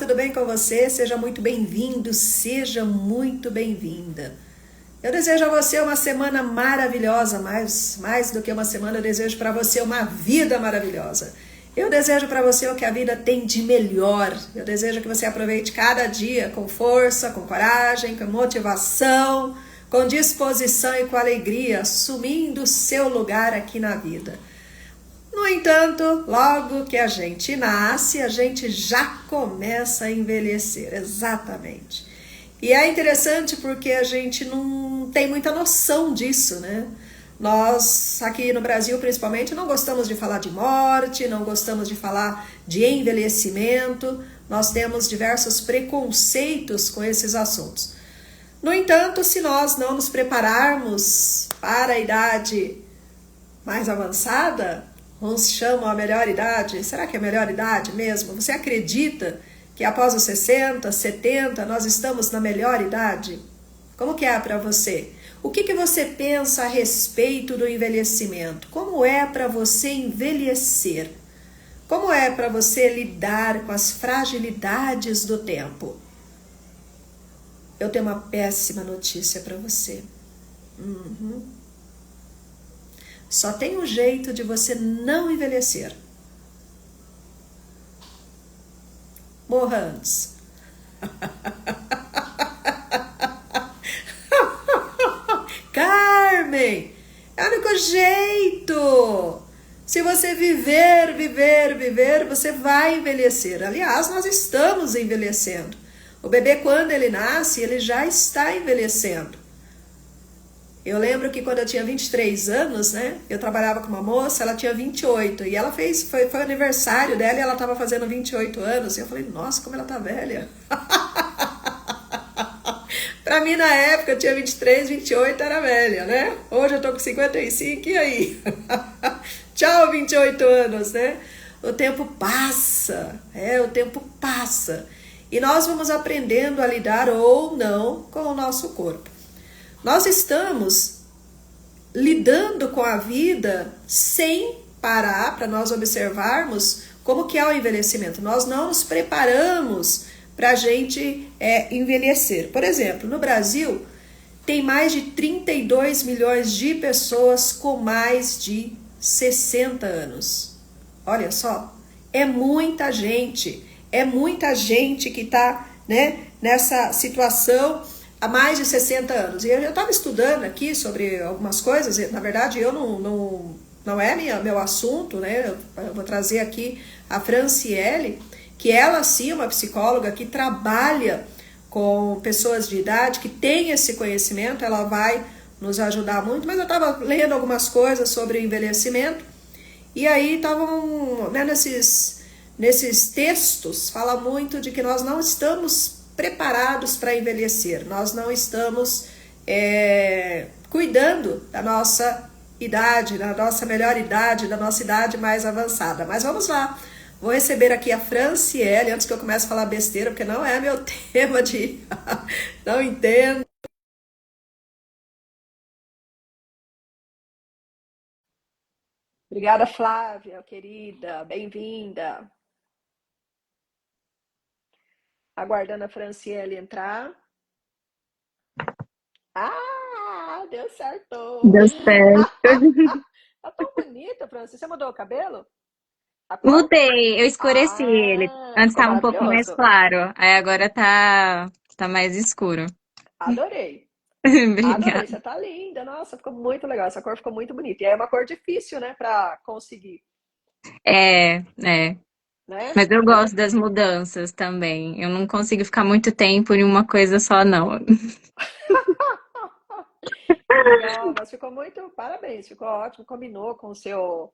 tudo bem com você? Seja muito bem-vindo, seja muito bem-vinda. Eu desejo a você uma semana maravilhosa, mais do que uma semana, eu desejo para você uma vida maravilhosa. Eu desejo para você o que a vida tem de melhor. Eu desejo que você aproveite cada dia com força, com coragem, com motivação, com disposição e com alegria, assumindo o seu lugar aqui na vida. No entanto, logo que a gente nasce, a gente já começa a envelhecer, exatamente. E é interessante porque a gente não tem muita noção disso, né? Nós, aqui no Brasil principalmente, não gostamos de falar de morte, não gostamos de falar de envelhecimento, nós temos diversos preconceitos com esses assuntos. No entanto, se nós não nos prepararmos para a idade mais avançada, uns chamam a melhor idade. Será que é a melhor idade mesmo? Você acredita que após os 60, 70, nós estamos na melhor idade? Como que é para você? O que você pensa a respeito do envelhecimento? Como é para você envelhecer? Como é para você lidar com as fragilidades do tempo? Eu tenho uma péssima notícia para você. Só tem um jeito de você não envelhecer. Morra antes. Carmen, é o único jeito. Se você viver, você vai envelhecer. Aliás, nós estamos envelhecendo. O bebê, quando ele nasce, ele já está envelhecendo. Eu lembro que quando eu tinha 23 anos, né, eu trabalhava com uma moça, ela tinha 28, e ela foi o aniversário dela e ela estava fazendo 28 anos, e eu falei, nossa, como ela tá velha. Pra mim, na época, eu tinha 23, 28, era velha, né? Hoje eu tô com 55, e aí? Tchau, 28 anos, né? O tempo passa, o tempo passa. E nós vamos aprendendo a lidar ou não com o nosso corpo. Nós estamos lidando com a vida sem parar para nós observarmos como que é o envelhecimento. Nós não nos preparamos para a gente envelhecer. Por exemplo, no Brasil tem mais de 32 milhões de pessoas com mais de 60 anos. Olha só, é muita gente que está, né, nessa situação há mais de 60 anos. E eu já estava estudando aqui sobre algumas coisas, na verdade eu não é meu assunto, né? Eu vou trazer aqui a Franciele, que ela sim é uma psicóloga que trabalha com pessoas de idade, que tem esse conhecimento, ela vai nos ajudar muito, mas eu estava lendo algumas coisas sobre o envelhecimento, e aí estavam, né, nesses textos, fala muito de que nós não estamos preparados para envelhecer, nós não estamos cuidando da nossa idade, da nossa melhor idade, da nossa idade mais avançada. Mas vamos lá, vou receber aqui a Franciele, antes que eu comece a falar besteira, porque não é meu tema de... não entendo. Obrigada, Flávia, querida, bem-vinda. Aguardando a Franciele entrar. Ah, deu certo. Deu certo. Tá tão bonita, Franciele. Você mudou o cabelo? A cor? Mudei, eu escureci ele. Ah, Antes ficou estava um pouco mais maravilhoso. claro, aí agora tá mais escuro. Adorei. Adorei. Obrigada. Você tá linda. Nossa, ficou muito legal. Essa cor ficou muito bonita. E é uma cor difícil, né, pra conseguir, É. né? Mas eu gosto das mudanças também. Eu não consigo ficar muito tempo em uma coisa só, não. Que legal. Mas ficou muito. Parabéns. Ficou ótimo. Combinou com o seu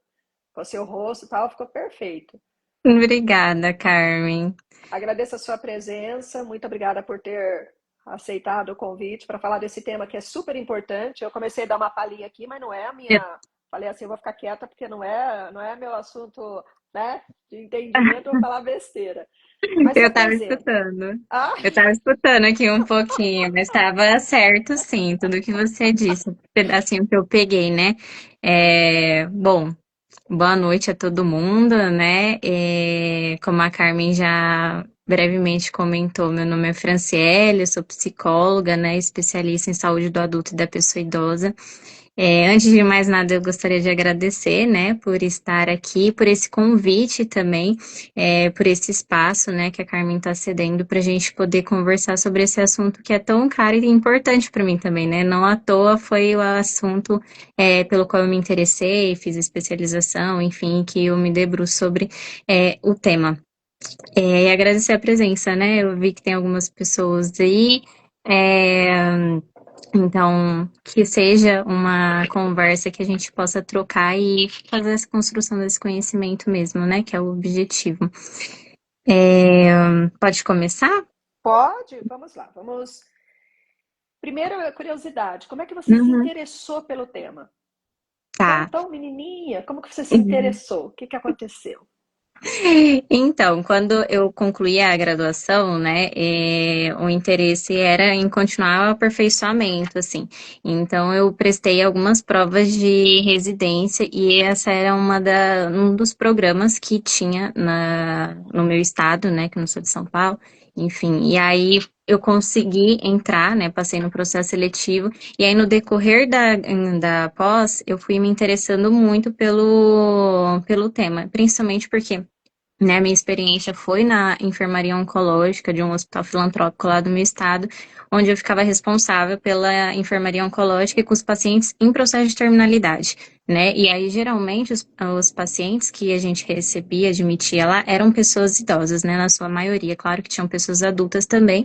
rosto e tal. Ficou perfeito. Obrigada, Carmen. Agradeço a sua presença, muito obrigada por ter aceitado o convite para falar desse tema que é super importante. Eu comecei a dar uma palhinha aqui, mas não é a Eu, minha. Falei assim, eu vou ficar quieta porque não é meu assunto, né, de entendimento, eu vou falar besteira. Mas se eu tava apresenta. escutando. Ah, Eu tava escutando aqui um pouquinho, mas estava certo, sim, tudo que você disse, o pedacinho que eu peguei, né? Bom, boa noite a todo mundo, né? Como a Carmen brevemente comentou, meu nome é Franciele, eu sou psicóloga, né, especialista em saúde do adulto e da pessoa idosa. Antes de mais nada, eu gostaria de agradecer, né, por estar aqui, por esse convite também, por esse espaço, né, que a Carmen está cedendo para a gente poder conversar sobre esse assunto que é tão caro e importante para mim também, né? Não à toa foi o assunto pelo qual eu me interessei, fiz especialização, enfim, que eu me debruço sobre o tema. E agradecer a presença, né? Eu vi que tem algumas pessoas aí. É, então, que seja uma conversa que a gente possa trocar e fazer essa construção desse conhecimento mesmo, né? Que é o objetivo. Pode começar? Pode? Vamos lá. Vamos. Primeiro, a curiosidade. Como é que você se Uhum, interessou pelo tema? Tão, tá. tão menininha. Como que você se interessou? O que que aconteceu? Então, quando eu concluí a graduação, né, o interesse era em continuar o aperfeiçoamento, assim. Então, eu prestei algumas provas de residência e essa era um dos programas que tinha no meu estado, né, que eu não sou de São Paulo, enfim. E aí eu consegui entrar, né, passei no processo seletivo e aí no decorrer da pós, eu fui me interessando muito pelo tema, principalmente porque né, minha experiência foi na enfermaria oncológica de um hospital filantrópico lá do meu estado, onde eu ficava responsável pela enfermaria oncológica e com os pacientes em processo de terminalidade, né? E aí, geralmente, os pacientes que a gente recebia, admitia lá, eram pessoas idosas, né? Na sua maioria, claro que tinham pessoas adultas também,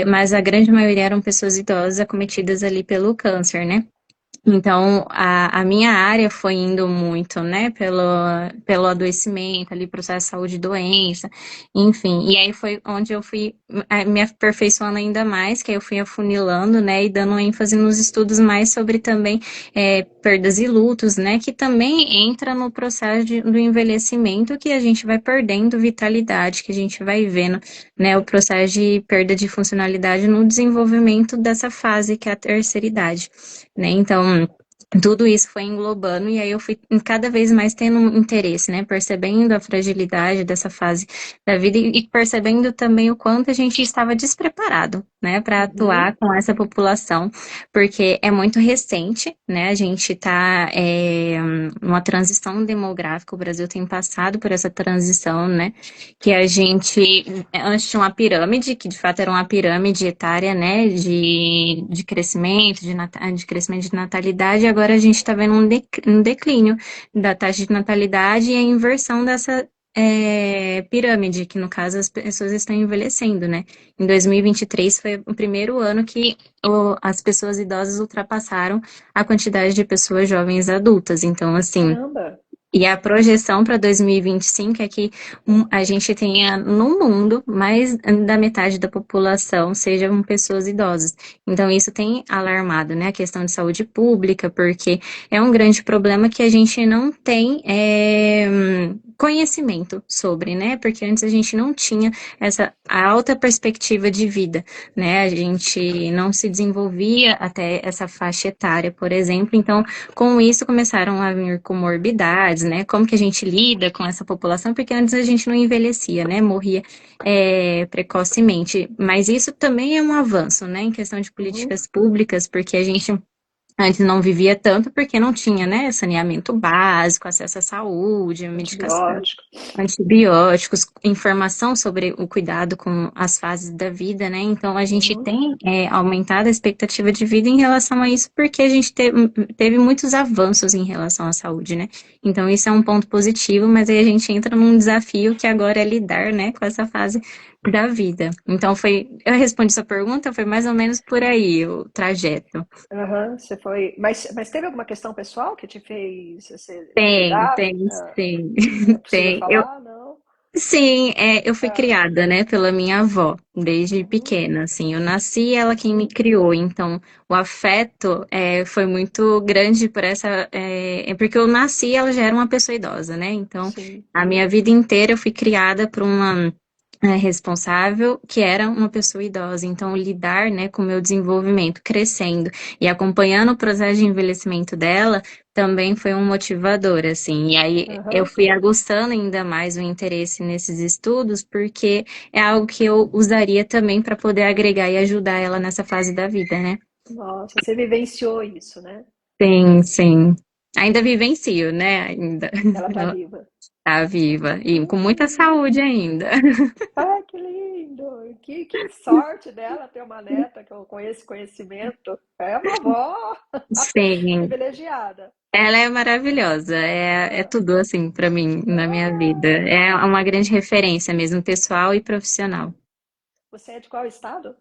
mas a grande maioria eram pessoas idosas acometidas ali pelo câncer, né? Então, a minha área foi indo muito, né, pelo adoecimento, ali, processo de saúde e doença, enfim. E aí foi onde eu fui me aperfeiçoando ainda mais, que aí eu fui afunilando, né, e dando ênfase nos estudos mais sobre também perdas e lutos, né, que também entra no processo do envelhecimento, que a gente vai perdendo vitalidade, que a gente vai vendo, né, o processo de perda de funcionalidade no desenvolvimento dessa fase, que é a terceira idade, né? Então, tudo isso foi englobando e aí eu fui cada vez mais tendo um interesse, né? Percebendo a fragilidade dessa fase da vida e percebendo também o quanto a gente estava despreparado, né, para Uhum. atuar com essa população, porque é muito recente, né? A gente está numa transição demográfica, o Brasil tem passado por essa transição, né? Que a gente antes tinha uma pirâmide, que de fato era uma pirâmide etária, né, de crescimento, de crescimento de natalidade, e agora a gente está vendo um declínio da taxa de natalidade e a inversão dessa pirâmide, que no caso as pessoas estão envelhecendo, né? Em 2023 foi o primeiro ano que as pessoas idosas ultrapassaram a quantidade de pessoas jovens adultas. Então, assim, Caramba. e a projeção para 2025 é que a gente tenha no mundo mais da metade da população sejam pessoas idosas. Então, isso tem alarmado, né, a questão de saúde pública, porque é um grande problema que a gente não tem conhecimento sobre, né? Porque antes a gente não tinha essa alta perspectiva de vida, né? A gente não se desenvolvia até essa faixa etária, por exemplo. Então, com isso começaram a vir comorbidades, né? Como que a gente lida com essa população? Porque antes a gente não envelhecia, né? Morria precocemente. Mas isso também é um avanço, né? Em questão de Uhum. políticas públicas, porque a gente antes não vivia tanto porque não tinha, né, saneamento básico, acesso à saúde, medicação, Antibiótico. antibióticos, informação sobre o cuidado com as fases da vida, né? Então a gente Uhum. tem aumentado a expectativa de vida em relação a isso porque a gente teve muitos avanços em relação à saúde, né? Então isso é um ponto positivo, mas aí a gente entra num desafio que agora é lidar, né, com essa fase da vida. Então eu respondi sua pergunta, foi mais ou menos por aí o trajeto. Aham, você foi. Mas teve alguma questão pessoal que te fez você Tem, engravidar? tem, sim. É possível Tem. Eu, falar? Não? sim, eu fui Ah, criada, né, pela minha avó, desde uhum, pequena, assim. Eu nasci e ela quem me criou. Então, o afeto foi muito grande por essa. Porque eu nasci e ela já era uma pessoa idosa, né? Então, sim. a minha vida inteira eu fui criada por uma responsável, que era uma pessoa idosa. Então, lidar, né, com o meu desenvolvimento crescendo e acompanhando o processo de envelhecimento dela também foi um motivador, assim. E aí eu Aham. fui aguçando ainda mais o interesse nesses estudos, porque é algo que eu usaria também para poder agregar e ajudar ela nessa fase da vida, né? Nossa, você vivenciou isso, né? Sim, sim. Ainda vivencio, né? Ainda. Ela tá Ela viva. tá viva e com muita Hum. saúde ainda. Ai, que lindo! Que sorte dela ter uma neta com esse conhecimento. É uma avó Sim. privilegiada. Ela é maravilhosa, é Ah, tudo assim pra mim na minha vida. ah, É uma grande referência mesmo, pessoal e profissional. você é de qual estado?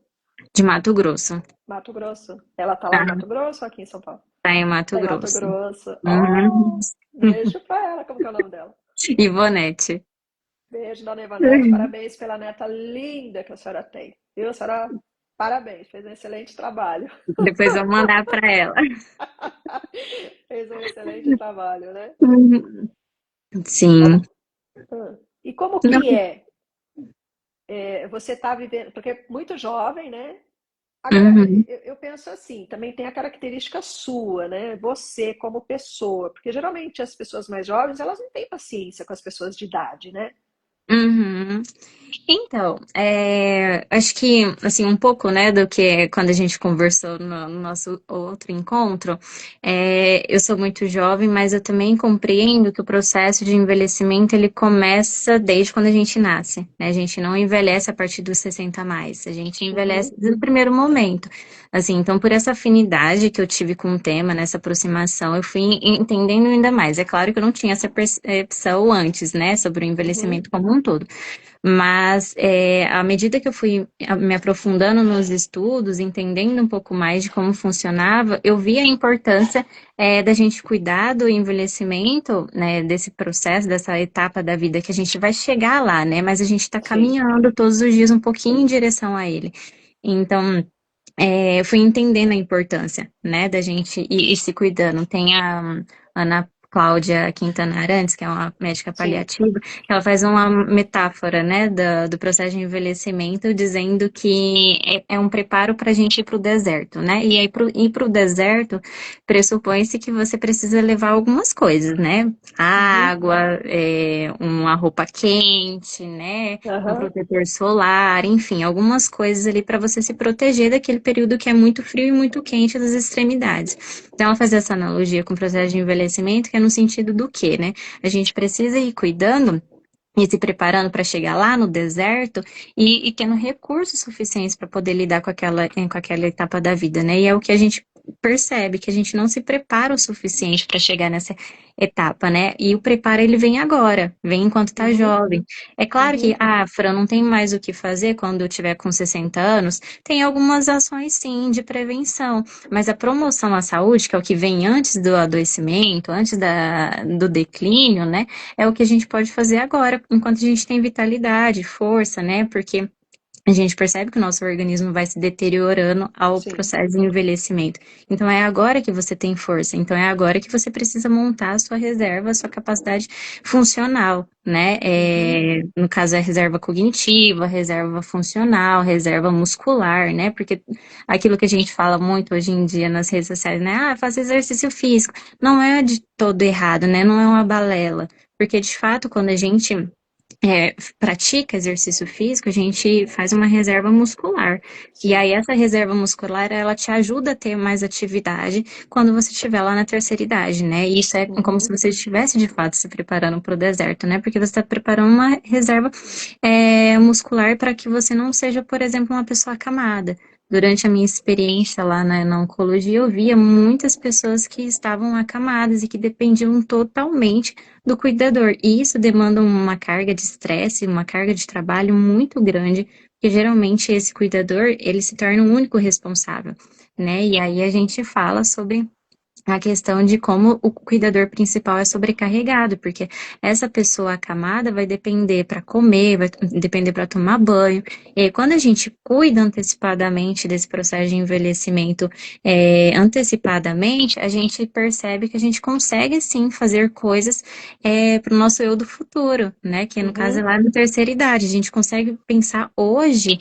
De Mato Grosso. Mato Grosso. Ela tá lá em Ah, Mato Grosso ou aqui em São Paulo? tá em Mato Tá em Mato Grosso. Grosso. Uhum. Oh, beijo pra ela. Como que é o nome dela? Ivonete. Beijo, dona Ivanete. Parabéns pela neta linda que a senhora tem. Viu, a senhora? Parabéns, fez um excelente trabalho. Depois eu vou mandar pra ela. Fez um excelente trabalho, né? Uhum. E como, Sim. e como Não. que você tá vivendo, porque muito jovem, né? Agora, Uhum. eu penso assim, também tem a característica sua, né? Você como pessoa, porque geralmente as pessoas mais jovens, elas não têm paciência com as pessoas de idade, né? Uhum. Então, acho que, assim, um pouco, né, do que quando a gente conversou no nosso outro encontro, eu sou muito jovem, mas eu também compreendo que o processo de envelhecimento, ele começa desde quando a gente nasce, né? A gente não envelhece a partir dos 60 a mais, a gente envelhece Uhum, desde o primeiro momento. Assim, então, por essa afinidade que eu tive com o tema, nessa aproximação, eu fui entendendo ainda mais. É claro que eu não tinha essa percepção antes, né, sobre o uhum, envelhecimento como um todo. Mas à medida que eu fui me aprofundando nos estudos, entendendo um pouco mais de como funcionava, eu vi a importância da gente cuidar do envelhecimento, né, desse processo, dessa etapa da vida que a gente vai chegar lá, né? Mas a gente está sim. caminhando todos os dias um pouquinho em direção a ele. Então, eu fui entendendo a importância, né, da gente ir se cuidando. Tem a Ana Cláudia Quintana Arantes, que é uma médica Sim. paliativa, que ela faz uma metáfora, né, do processo de envelhecimento, dizendo que é um preparo para a gente ir para o deserto, né? E aí, ir para o deserto, pressupõe-se que você precisa levar algumas coisas, né? Uhum, Água, uma roupa quente, né? Um aham, protetor solar, enfim, algumas coisas ali para você se proteger daquele período que é muito frio e muito quente das extremidades. Então, ela faz essa analogia com o processo de envelhecimento, que é no sentido do quê, né? A gente precisa ir cuidando e se preparando para chegar lá no deserto e tendo recursos suficientes para poder lidar com aquela etapa da vida, né? E é o que a gente percebe, que a gente não se prepara o suficiente para chegar nessa etapa, né? E o preparo ele vem agora, vem enquanto está uhum, jovem. É claro que, uhum, Fran, não tem mais o que fazer quando eu tiver com 60 anos, tem algumas ações sim de prevenção, mas a promoção à saúde, que é o que vem antes do adoecimento, antes do declínio, né? É o que a gente pode fazer agora, enquanto a gente tem vitalidade, força, né? Porque a gente percebe que o nosso organismo vai se deteriorando ao sim. processo de envelhecimento. Então é agora que você tem força, então é agora que você precisa montar a sua reserva, a sua capacidade funcional, né? Uhum, No caso, é reserva cognitiva, reserva funcional, reserva muscular, né? Porque aquilo que a gente fala muito hoje em dia nas redes sociais, né? Ah, faça exercício físico. Não é de todo errado, né? Não é uma balela. Porque, de fato, quando a gente pratica exercício físico, a gente faz uma reserva muscular. E sim. aí, essa reserva muscular, ela te ajuda a ter mais atividade quando você estiver lá na terceira idade, né? E isso é como se Uhum, você estivesse, de fato, se preparando para o deserto, né? Porque você está preparando uma reserva muscular para que você não seja, por exemplo, uma pessoa acamada. Durante a minha experiência lá na oncologia, eu via muitas pessoas que estavam acamadas e que dependiam totalmente do cuidador. E isso demanda uma carga de estresse, uma carga de trabalho muito grande, porque geralmente esse cuidador, ele se torna o único responsável, né? E aí a gente fala sobre a questão de como o cuidador principal é sobrecarregado, porque essa pessoa acamada vai depender para comer, vai depender para tomar banho. E aí, quando a gente cuida antecipadamente desse processo de envelhecimento, antecipadamente, a gente percebe que a gente consegue sim fazer coisas para o nosso eu do futuro, né? Que no caso é Uhum, lá na terceira idade. A gente consegue pensar hoje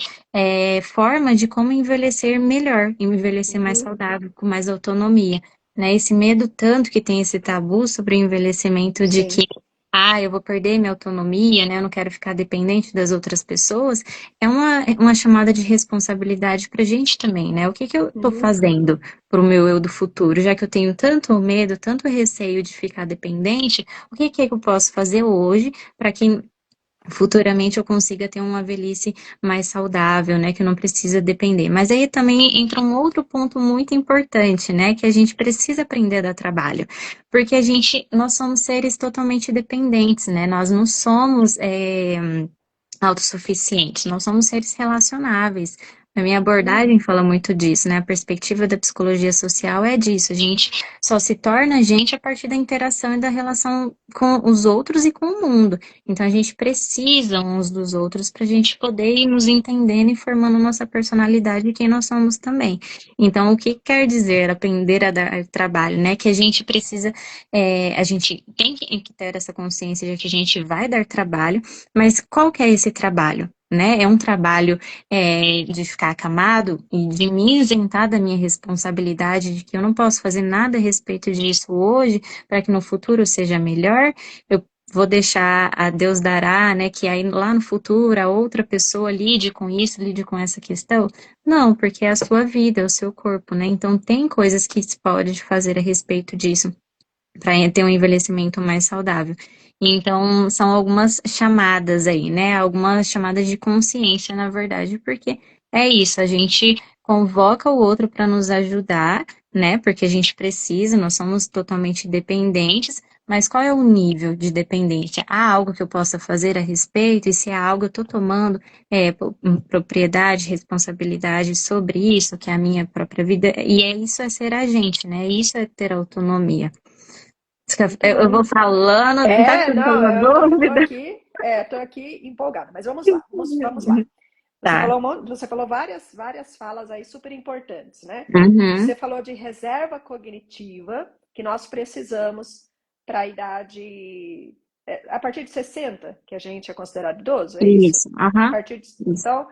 forma de como envelhecer melhor, envelhecer mais uhum, saudável, com mais autonomia, né? Esse medo tanto que tem esse tabu sobre o envelhecimento de que, sim. eu vou perder minha autonomia, né? Eu não quero ficar dependente das outras pessoas, é uma chamada de responsabilidade para a gente também, né? O que que eu estou Uhum. fazendo para o meu eu do futuro? Já que eu tenho tanto medo, tanto receio de ficar dependente, o que que eu posso fazer hoje para que futuramente eu consiga ter uma velhice mais saudável, né, que não precisa depender. Mas aí também entra um outro ponto muito importante, né, que a gente precisa aprender a dar trabalho, porque nós somos seres totalmente dependentes, né, nós não somos autossuficientes, nós somos seres relacionáveis. A minha Uhum. abordagem fala muito disso, né? A perspectiva da psicologia social é disso. A gente só se torna gente a partir da interação e da relação com os outros e com o mundo. Então a gente precisa uns dos outros para a gente poder ir nos entendendo e formando nossa personalidade e quem nós somos também. Então, o que quer dizer aprender a dar trabalho, né? Que a gente precisa, a gente tem que ter essa consciência de que a gente vai dar trabalho, mas qual que é esse trabalho? Né? É um trabalho de ficar acamado e de me isentar da minha responsabilidade de que eu não posso fazer nada a respeito disso hoje para que no futuro seja melhor. Eu vou deixar a Deus dará, né? Que aí lá no futuro a outra pessoa lide com isso, lide com essa questão. Não, porque é a sua vida, é o seu corpo, né? Então tem coisas que se pode fazer a respeito disso para ter um envelhecimento mais saudável. Então, são algumas chamadas aí, né? Algumas chamadas de consciência, na verdade, porque é isso, a gente convoca o outro para nos ajudar, né? Porque a gente precisa, nós somos totalmente dependentes, mas qual é o nível de dependência? Há algo que eu possa fazer a respeito? E se há algo, eu estou tomando propriedade, responsabilidade sobre isso, que é a minha própria vida, e isso é ser agente, né? Isso é ter autonomia. Muito Eu bom. vou falando, tá É, ficando não, uma dúvida? tô aqui empolgada, mas vamos lá, vamos lá. Tá. Você falou várias falas aí super importantes, né? Você Uhum. falou de reserva cognitiva, que nós precisamos para a idade, a partir de 60 que a gente é considerado idoso, é isso? Isso. Aham. Isso. Então,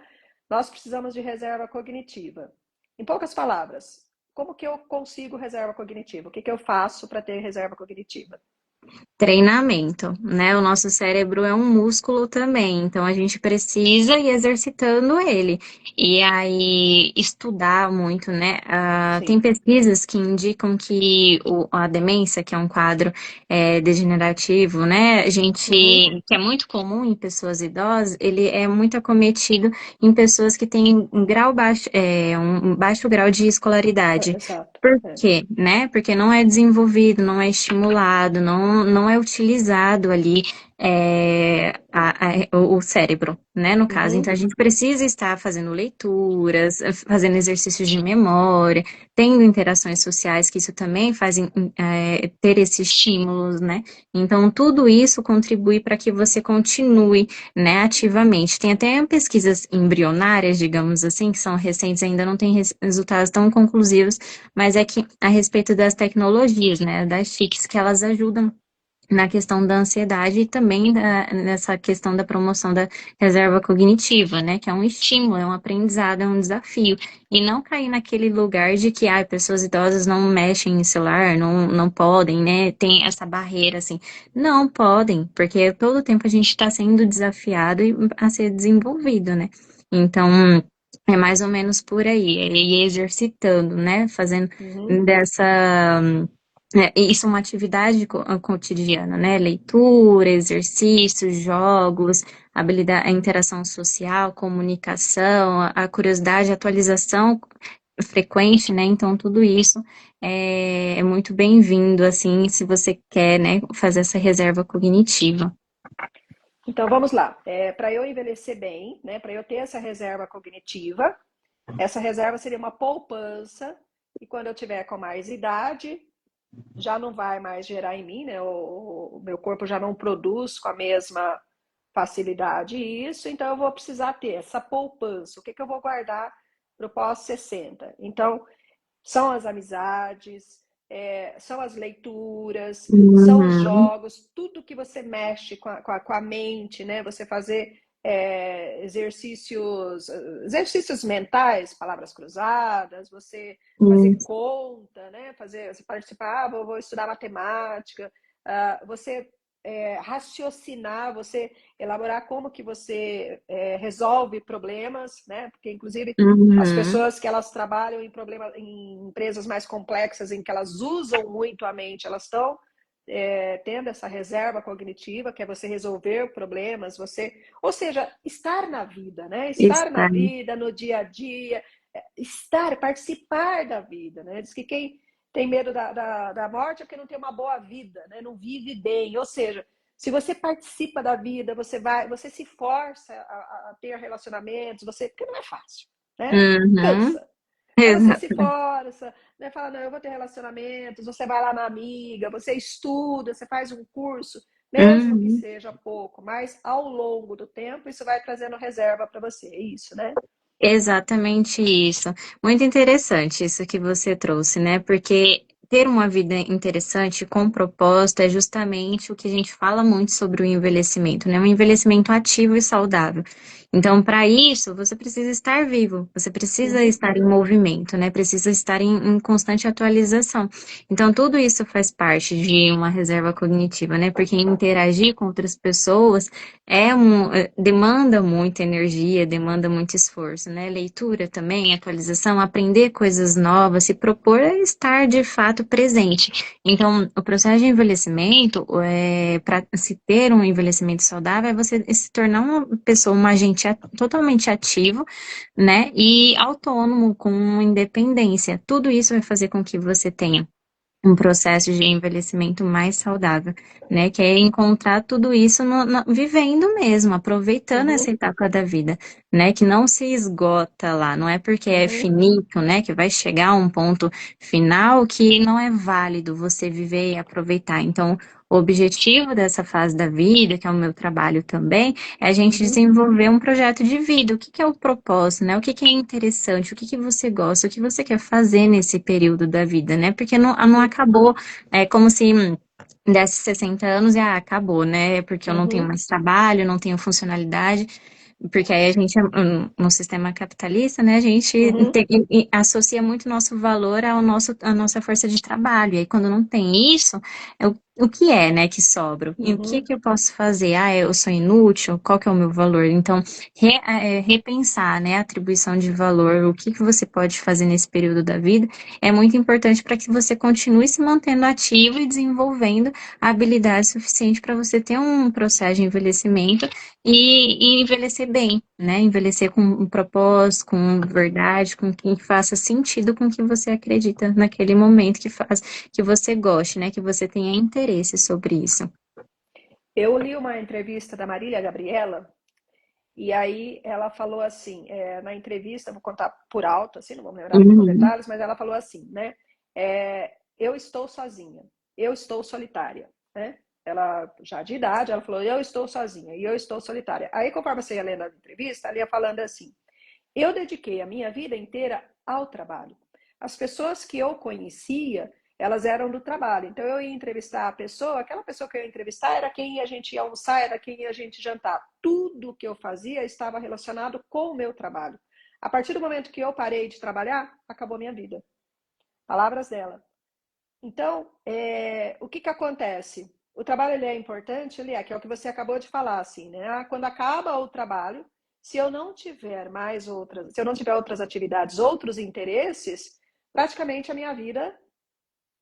nós precisamos de reserva cognitiva. Em poucas palavras, como que eu consigo reserva cognitiva? O que que eu faço para ter reserva cognitiva? Treinamento, né? O nosso cérebro é um músculo também, então a gente precisa ir exercitando ele. E aí, estudar muito, né? Tem Sim. pesquisas que indicam que a demência, que é um quadro degenerativo, né? Uhum. Que é muito comum em pessoas idosas, ele é muito acometido em pessoas que têm um grau baixo, um baixo grau de escolaridade. Exato. Por É. quê, né? Porque não é desenvolvido, não é estimulado, não é utilizado ali o cérebro, né? No caso, então Uhum. a gente precisa estar fazendo leituras, fazendo exercícios de memória, tendo interações sociais, que isso também faz ter esses estímulos, né? Então, tudo isso contribui para que você continue, né, ativamente. Tem até pesquisas embrionárias, digamos assim, que são recentes, ainda não têm resultados tão conclusivos, mas é que a respeito das tecnologias, né, das TICs, que elas ajudam na questão da ansiedade e também nessa questão da promoção da reserva cognitiva, né, que é um estímulo, é um aprendizado, é um desafio. E não cair naquele lugar de que pessoas idosas não mexem em celular, não podem, né, tem essa barreira, assim. Não podem, porque todo o tempo a gente está sendo desafiado a ser desenvolvido, né. Então, é mais ou menos por aí, é ir exercitando, né, fazendo Uhum. dessa isso é uma atividade cotidiana, né? Leitura, exercícios, jogos, habilidade, a interação social, comunicação, a curiosidade, a atualização frequente, né? Então, tudo isso é muito bem-vindo, assim, se você quer, né, fazer essa reserva cognitiva. Então vamos lá. Para eu envelhecer bem, né? Para eu ter essa reserva cognitiva, essa reserva seria uma poupança, e quando eu tiver com mais idade, já não vai mais gerar em mim, né? O meu corpo já não produz com a mesma facilidade isso, então eu vou precisar ter essa poupança. O que que eu vou guardar para o pós-60? Então, são as amizades, são as leituras, são os Uhum. jogos, tudo que você mexe com a mente, né? Você fazer exercícios mentais, palavras cruzadas, você fazer Isso. conta, né? Você participar, vou estudar matemática, você raciocinar, você elaborar como que você resolve problemas, né? Porque inclusive as Uhum. pessoas que elas trabalham em empresas mais complexas, em que elas usam muito a mente, elas estão tendo essa reserva cognitiva, que é você resolver problemas, ou seja, estar na vida, né? Estar na Está. vida, no dia a dia, participar da vida, né? Diz que quem tem medo da morte é porque não tem uma boa vida, né? Não vive bem, ou seja, se você participa da vida, você se força a ter relacionamentos, porque não é fácil, né? Uhum. Cansa. Mas você se Exato. força, né? Fala, não, eu vou ter relacionamentos, você vai lá na amiga, você estuda, você faz um curso, mesmo que Uhum. seja pouco, mas ao longo do tempo isso vai trazendo reserva para você, é isso, né? Exatamente isso. Muito interessante isso que você trouxe, né? Porque ter uma vida interessante com propósito é justamente o que a gente fala muito sobre o envelhecimento, né? Um envelhecimento ativo e saudável. Então, para isso, você precisa estar vivo, você precisa Uhum, estar em movimento, né? Precisa estar em constante atualização. Então, tudo isso faz parte de uma reserva cognitiva, né? Porque interagir com outras pessoas demanda muita energia, demanda muito esforço, né? Leitura também, atualização, aprender coisas novas, se propor a estar de fato presente. Então, o processo de envelhecimento, para se ter um envelhecimento saudável, é você se tornar uma pessoa, um agente totalmente ativo, né? E autônomo, com independência. Tudo isso vai fazer com que você tenha um processo de envelhecimento mais saudável, né? Que é encontrar tudo isso vivendo mesmo, aproveitando essa uhum, etapa da vida, né? Que não se esgota lá, não é porque é uhum, finito, né? Que vai chegar a um ponto final que não é válido você viver e aproveitar. Então, o objetivo dessa fase da vida, que é o meu trabalho também, é a gente uhum, desenvolver um projeto de vida. O que que é o propósito, né? O que que é interessante, o que que você gosta, o que você quer fazer nesse período da vida, né? Porque não uhum, acabou, é como se desse 60 anos e acabou, né? Porque eu não tenho uhum, mais trabalho, não tenho funcionalidade. Porque aí a gente, no sistema capitalista, né, a gente uhum, associa muito nosso valor à nossa força de trabalho. E aí, quando não tem isso, o que é, né, que sobra? E o que uhum. que eu posso fazer? Ah, eu sou inútil? Qual que é o meu valor? Então, repensar, né, a atribuição de valor, o que que você pode fazer nesse período da vida, é muito importante para que você continue se mantendo ativo e desenvolvendo a habilidade suficiente para você ter um processo de envelhecimento e envelhecer bem, né? Envelhecer com um propósito, com verdade, com que faça sentido com o que você acredita naquele momento, que você goste, né? Que você tenha interesse sobre isso. Eu li uma entrevista da Marília Gabriela. E aí ela falou assim, na entrevista, vou contar por alto, assim, não vou me lembrar com Uhum, detalhes, mas ela falou assim, né? Eu estou sozinha, eu estou solitária, né? Ela já de idade, ela falou, eu estou sozinha e eu estou solitária. Aí, conforme você ia lendo a entrevista, ela ia falando assim, eu dediquei a minha vida inteira ao trabalho. As pessoas que eu conhecia, elas eram do trabalho. Então eu ia entrevistar a pessoa, aquela pessoa que eu ia entrevistar era quem a gente ia almoçar, era quem a gente jantar. Tudo que eu fazia estava relacionado com o meu trabalho. A partir do momento que eu parei de trabalhar, acabou minha vida. Palavras dela. Então, o que que acontece? O trabalho ele é importante, ele que é o que você acabou de falar, assim, né? Quando acaba o trabalho, se eu não tiver mais outras, se eu não tiver outras atividades, outros interesses, praticamente a minha vida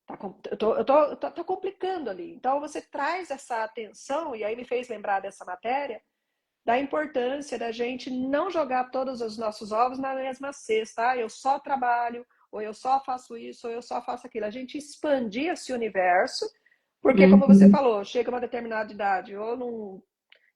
tá complicando ali. Então você traz essa atenção e aí me fez lembrar dessa matéria da importância da gente não jogar todos os nossos ovos na mesma cesta. Eu só trabalho, ou eu só faço isso, ou eu só faço aquilo. A gente expandir esse universo, porque, como você uhum. falou, chega uma determinada idade, ou não,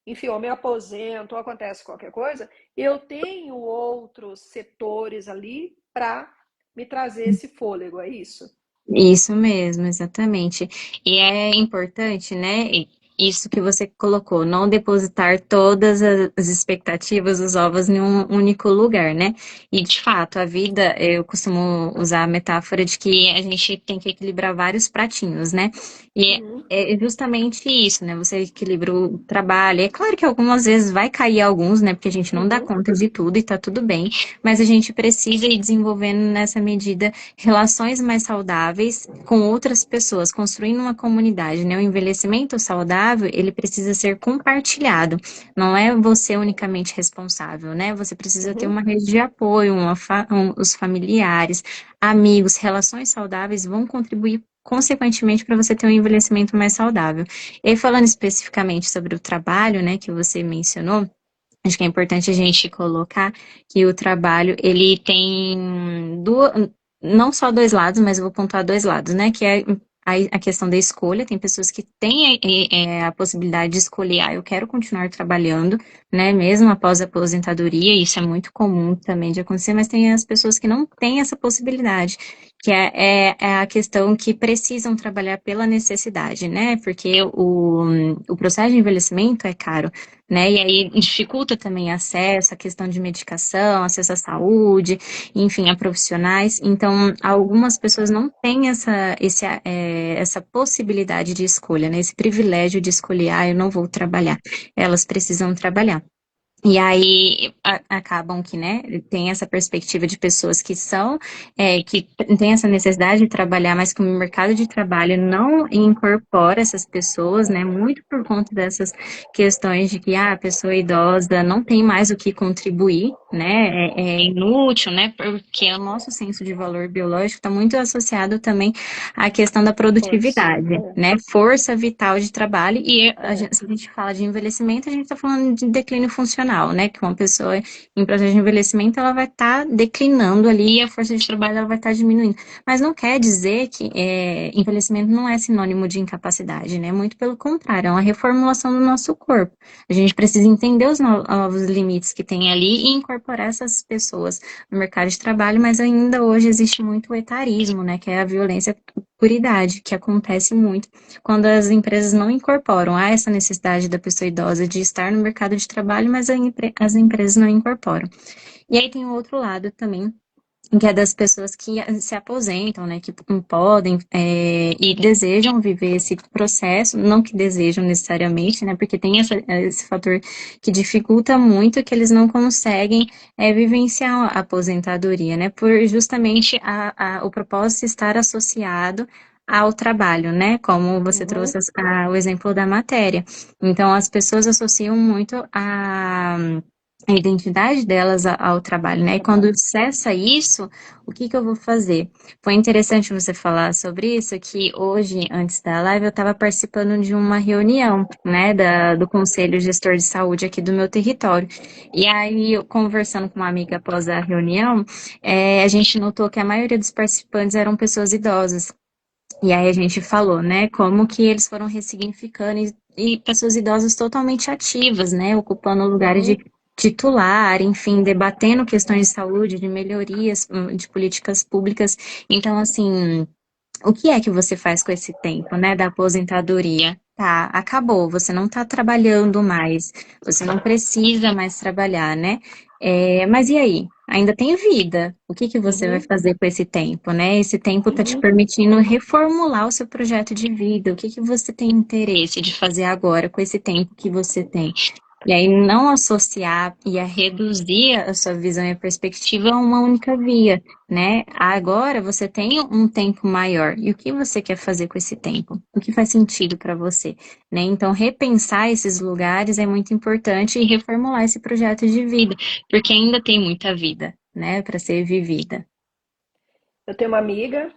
enfim, ou me aposento, ou acontece qualquer coisa, eu tenho outros setores ali para me trazer esse fôlego, é isso? Isso mesmo, exatamente. E é importante, né? Isso que você colocou, não depositar todas as expectativas, os ovos em um único lugar, né? E de fato, a vida, eu costumo usar a metáfora de que a gente tem que equilibrar vários pratinhos, né? E Uhum, é justamente isso, né? Você equilibra o trabalho. É claro que algumas vezes vai cair alguns, né? Porque a gente não dá uhum, conta de tudo e tá tudo bem, mas a gente precisa ir desenvolvendo nessa medida relações mais saudáveis com outras pessoas, construindo uma comunidade, né? O envelhecimento saudável, ele precisa ser compartilhado, não é você unicamente responsável, né? Você precisa ter uhum. uma rede de apoio, os familiares, amigos, relações saudáveis vão contribuir consequentemente para você ter um envelhecimento mais saudável. E aí, falando especificamente sobre o trabalho, né, que você mencionou, acho que é importante a gente colocar que o trabalho, ele tem não só dois lados, mas eu vou pontuar dois lados, né? Que é a questão da escolha. Tem pessoas que têm a possibilidade de escolher, eu quero continuar trabalhando, né? Mesmo após a aposentadoria, isso é muito comum também de acontecer, mas tem as pessoas que não têm essa possibilidade, que é a questão que precisam trabalhar pela necessidade, né? Porque o processo de envelhecimento é caro, né? E aí dificulta também acesso à questão de medicação, acesso à saúde, enfim, a profissionais. Então, algumas pessoas não têm essa possibilidade de escolha, né? Esse privilégio de escolher, eu não vou trabalhar. Elas precisam trabalhar. E aí acabam que, né, tem essa perspectiva de pessoas que que têm essa necessidade de trabalhar, mas que o mercado de trabalho não incorpora essas pessoas, né, muito por conta dessas questões de que a pessoa idosa não tem mais o que contribuir, né, é inútil, né, porque o nosso senso de valor biológico está muito associado também à questão da Força. produtividade, né, força vital de trabalho, e É, se a gente fala de envelhecimento, a gente está falando de declínio funcional, né, que uma pessoa em processo de envelhecimento, ela vai estar declinando ali e a força de trabalho ela vai estar diminuindo, mas não quer dizer que envelhecimento não é sinônimo de incapacidade, né, muito pelo contrário, é uma reformulação do nosso corpo. A gente precisa entender os novos limites que tem ali e incorporar essas pessoas no mercado de trabalho, mas ainda hoje existe muito o etarismo, né, que é a violência por idade, que acontece muito quando as empresas não incorporam essa necessidade da pessoa idosa de estar no mercado de trabalho, mas as empresas não incorporam. E aí tem o outro lado também, que é das pessoas que se aposentam, né, que podem e desejam viver esse processo, não que desejam necessariamente, né, porque tem esse fator que dificulta muito, que eles não conseguem vivenciar a aposentadoria, né, por justamente o propósito estar associado ao trabalho, né, como você trouxe uhum, o exemplo da matéria. Então, as pessoas associam muito a identidade delas ao trabalho, né? E quando trabalho. cessa isso, o que que eu vou fazer? Foi interessante você falar sobre isso, que hoje, antes da live, eu estava participando de uma reunião, né, do Conselho Gestor de Saúde aqui do meu território. E aí, eu, conversando com uma amiga após a reunião, a gente notou que a maioria dos participantes eram pessoas idosas. E aí a gente falou, né, como que eles foram ressignificando e pessoas idosas totalmente ativas, né, ocupando lugares de Uhum, titular, enfim, debatendo questões de saúde, de melhorias, de políticas públicas. Então, assim, o que é que você faz com esse tempo, né, da aposentadoria? Tá, acabou, você não está trabalhando mais, você não precisa mais trabalhar, né? Mas e aí? Ainda tem vida. O que que você vai uhum, fazer com esse tempo, né? Esse tempo está te uhum. permitindo reformular o seu projeto de vida. O que que você tem interesse de fazer agora com esse tempo que você tem? E aí não associar e a reduzir a sua visão e a perspectiva a uma única via, né? Agora você tem um tempo maior. E o que você quer fazer com esse tempo? O que faz sentido para você, né? Então, repensar esses lugares é muito importante e reformular esse projeto de vida, porque ainda tem muita vida, né, para ser vivida. Eu tenho uma amiga,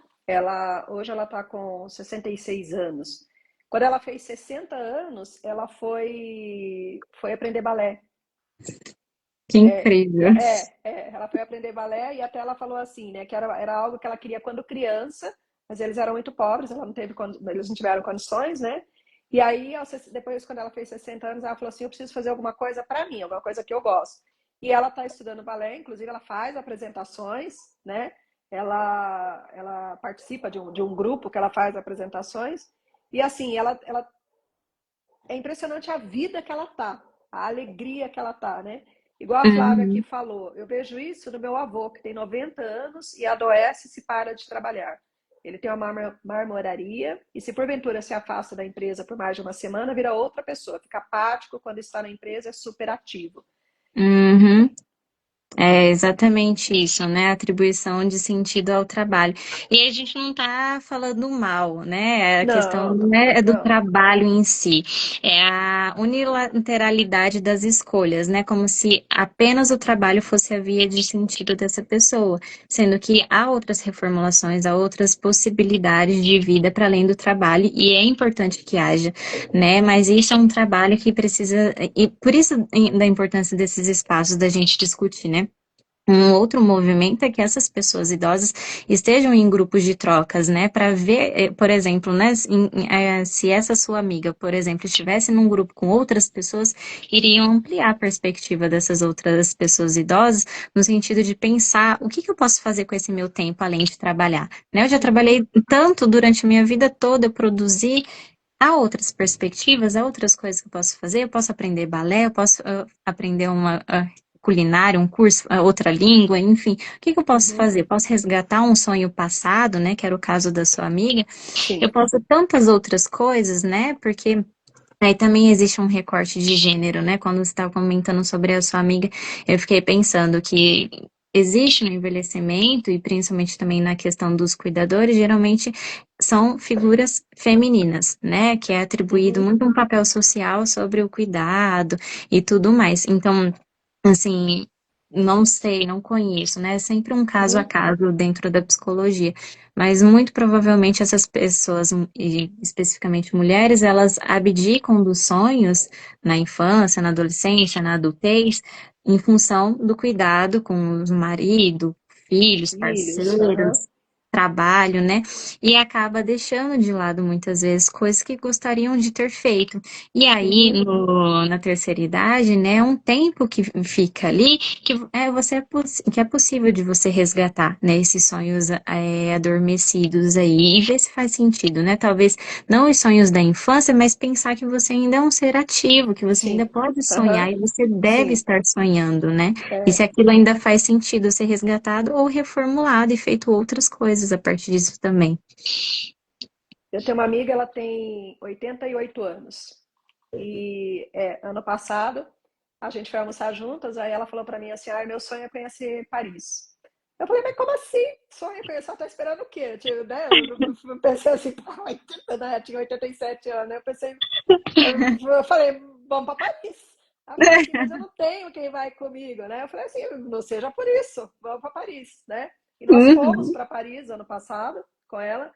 hoje ela está com 66 anos. Quando ela fez 60 anos, ela foi aprender balé. Que incrível. Ela foi aprender balé e até ela falou assim, né, que era algo que ela queria quando criança, mas eles eram muito pobres, ela não teve, eles não tiveram condições, né? E aí, depois, quando ela fez 60 anos, ela falou assim, eu preciso fazer alguma coisa para mim, alguma coisa que eu gosto. E ela está estudando balé, inclusive ela faz apresentações, né? ela participa de um grupo que ela faz apresentações, e assim, ela é impressionante a vida que ela tá, a alegria que ela tá, né? Igual a Flávia aqui Uhum. falou, eu vejo isso no meu avô, que tem 90 anos e adoece e se para de trabalhar. Ele tem uma marmoraria e se porventura se afasta da empresa por mais de uma semana, vira outra pessoa, fica apático, quando está na empresa é super ativo. Uhum. É exatamente isso, né? Atribuição de sentido ao trabalho. E a gente não está falando mal, né? A questão Não, não não, é do não. trabalho em si, é a unilateralidade das escolhas, né? Como se apenas o trabalho fosse a via de sentido dessa pessoa, sendo que há outras reformulações, há outras possibilidades de vida para além do trabalho, e é importante que haja, né? Mas isso é um trabalho que precisa, e por isso da importância desses espaços da gente discutir, né? Um outro movimento é que essas pessoas idosas estejam em grupos de trocas, né, para ver, por exemplo, né, se essa sua amiga, por exemplo, estivesse num grupo com outras pessoas, iriam ampliar a perspectiva dessas outras pessoas idosas, no sentido de pensar o que que eu posso fazer com esse meu tempo além de trabalhar, né? Eu já Uhum. trabalhei tanto durante a minha vida toda, eu produzi. Há outras perspectivas, há outras coisas que eu posso fazer. Eu posso aprender balé, eu posso aprender uma culinária, um curso, outra língua, enfim. O que que eu posso Uhum. fazer? Eu posso resgatar um sonho passado, né? Que era o caso da sua amiga. Eu Sim. posso tantas outras coisas, né? Porque aí também existe um recorte de gênero, né? Quando você estava comentando sobre a sua amiga, eu fiquei pensando que existe no envelhecimento, e principalmente também na questão dos cuidadores, geralmente são figuras femininas, né? Que é atribuído Uhum. muito um papel social sobre o cuidado e tudo mais. Então, assim, não sei, não conheço, né? É sempre um caso a Uhum. caso dentro da psicologia. Mas muito provavelmente essas pessoas, e especificamente mulheres, elas abdicam dos sonhos na infância, na adolescência, na adultez, em função do cuidado com o marido, filhos, Filhos. Aham. parceiros, trabalho, né? E acaba deixando de lado muitas vezes coisas que gostariam de ter feito. E aí, Uhum. na terceira idade, né, é um tempo que fica ali que é possível de você resgatar, né, esses sonhos adormecidos aí e ver se faz sentido, né? Talvez não os sonhos da infância, mas pensar que você ainda é um ser ativo, que você ainda Sim. pode Aham. sonhar e você deve Sim. estar sonhando, né? E se É. aquilo ainda faz sentido ser resgatado ou reformulado e feito outras coisas a partir disso também. Eu tenho uma amiga, ela tem 88 anos. E ano passado a gente foi almoçar juntas, aí ela falou para mim assim: "Ah, meu sonho é conhecer Paris". Eu falei: "Mas como assim? Sonho é conhecer? Ela tá esperando o quê?" Tipo, né? Eu pensei assim, pô, 80, né? Eu tinha 87 anos, né? Eu falei: "Vamos para Paris". Ela falou assim: "Mas eu não tenho quem vai comigo, né?" Eu falei assim: "Não seja por isso, vamos para Paris, né?" E nós fomos Uhum, para Paris ano passado com ela.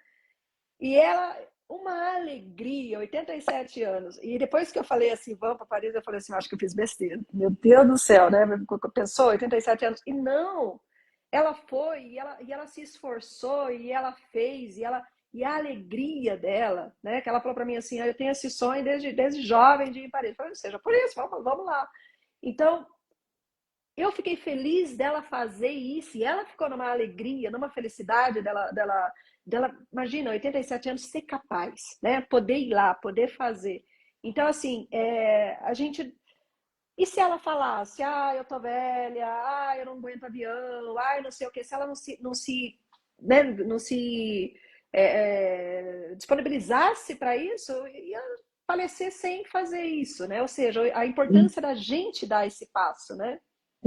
E ela, uma alegria, 87 anos. E depois que eu falei assim, vamos para Paris, eu falei assim, acho que eu fiz besteira. Meu Deus do céu, né? Pensou, 87 anos. E não, ela foi, e ela se esforçou, e ela fez, e a alegria dela, né? Que ela falou para mim assim, eu tenho esse sonho desde jovem de ir em Paris. Eu falei, seja por isso, vamos lá. Então, eu fiquei feliz dela fazer isso e ela ficou numa alegria, numa felicidade dela, imagina, 87 anos, ser capaz, né? Poder ir lá, poder fazer. Então, assim, a gente. E se ela falasse, eu tô velha, eu não aguento avião, eu não sei o quê, se ela né, não se disponibilizasse para isso, ia falecer sem fazer isso, né? Ou seja, a importância da gente dar esse passo, né?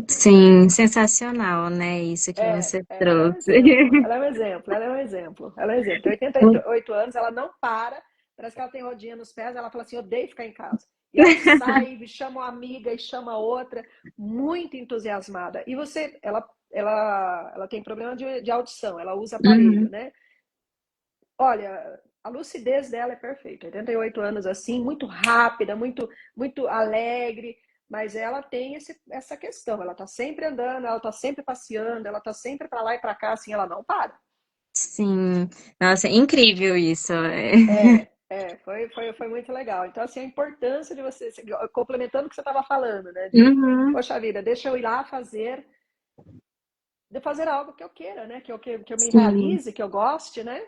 sim, sensacional, né? Isso que você Ela é um trouxe. exemplo, ela é um exemplo, ela é um exemplo, ela é um exemplo. Tem 88 anos, ela não para, parece que ela tem rodinha nos pés, ela fala assim, odeio ficar em casa. E ela sai, e chama uma amiga e chama outra, muito entusiasmada. E ela tem problema de audição, ela usa aparelho, Uhum. né? Olha, a lucidez dela é perfeita. 88 anos assim, muito rápida, muito alegre, mas ela tem essa questão. Ela está sempre andando, ela está sempre passeando, ela está sempre para lá e para cá, assim, ela não para. Sim, nossa, é incrível isso. Foi muito legal. Então, assim, a importância de você, complementando o que você estava falando, né? De, Uhum. poxa vida, deixa eu ir lá fazer de fazer algo que eu queira, né? Que eu me Sim, realize, que eu goste, né?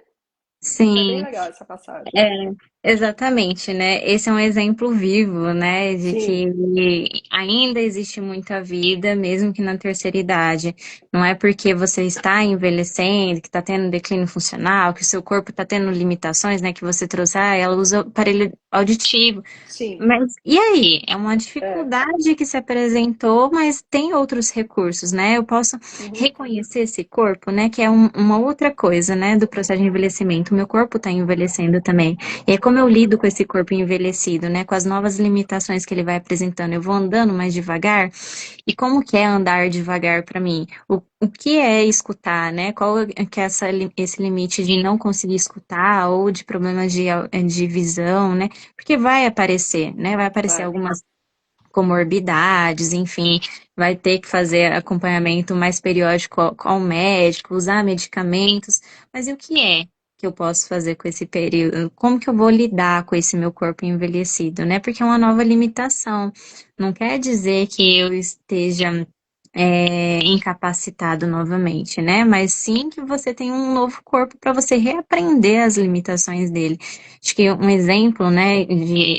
Isso é bem sim. legal, essa passagem. É, exatamente, né? Esse é um exemplo vivo, né, de Sim. que ainda existe muita vida, mesmo que na terceira idade. Não é porque você está envelhecendo, que está tendo declínio funcional, que o seu corpo está tendo limitações, né, que você trouxe, ela usa aparelho auditivo. Sim. Mas e aí? É uma É. dificuldade que se apresentou, mas tem outros recursos, né? Eu posso Uhum. reconhecer esse corpo, né? Que é uma outra coisa, né? Do processo de envelhecimento. O meu corpo está envelhecendo também. E é como eu lido com esse corpo envelhecido, né? Com as novas limitações que ele vai apresentando. Eu vou andando mais devagar. E como que é andar devagar para mim? O que é escutar, né? Qual é que é esse limite de não conseguir escutar ou de problemas de visão, né? Porque vai aparecer, né? Vai aparecer Vai. algumas comorbidades, enfim, vai ter que fazer acompanhamento mais periódico ao médico, usar medicamentos, mas e o que é que eu posso fazer com esse período? Como que eu vou lidar com esse meu corpo envelhecido, né? Porque é uma nova limitação. Não quer dizer que eu esteja incapacitado novamente, né? Mas sim que você tem um novo corpo para você reaprender as limitações dele. Acho que um exemplo, né,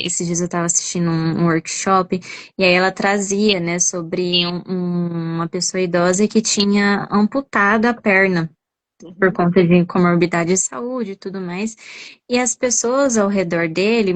esses dias eu estava assistindo um workshop e aí ela trazia, né, sobre uma pessoa idosa que tinha amputado a perna por Uhum. conta de comorbidade de saúde e tudo mais. E as pessoas ao redor dele,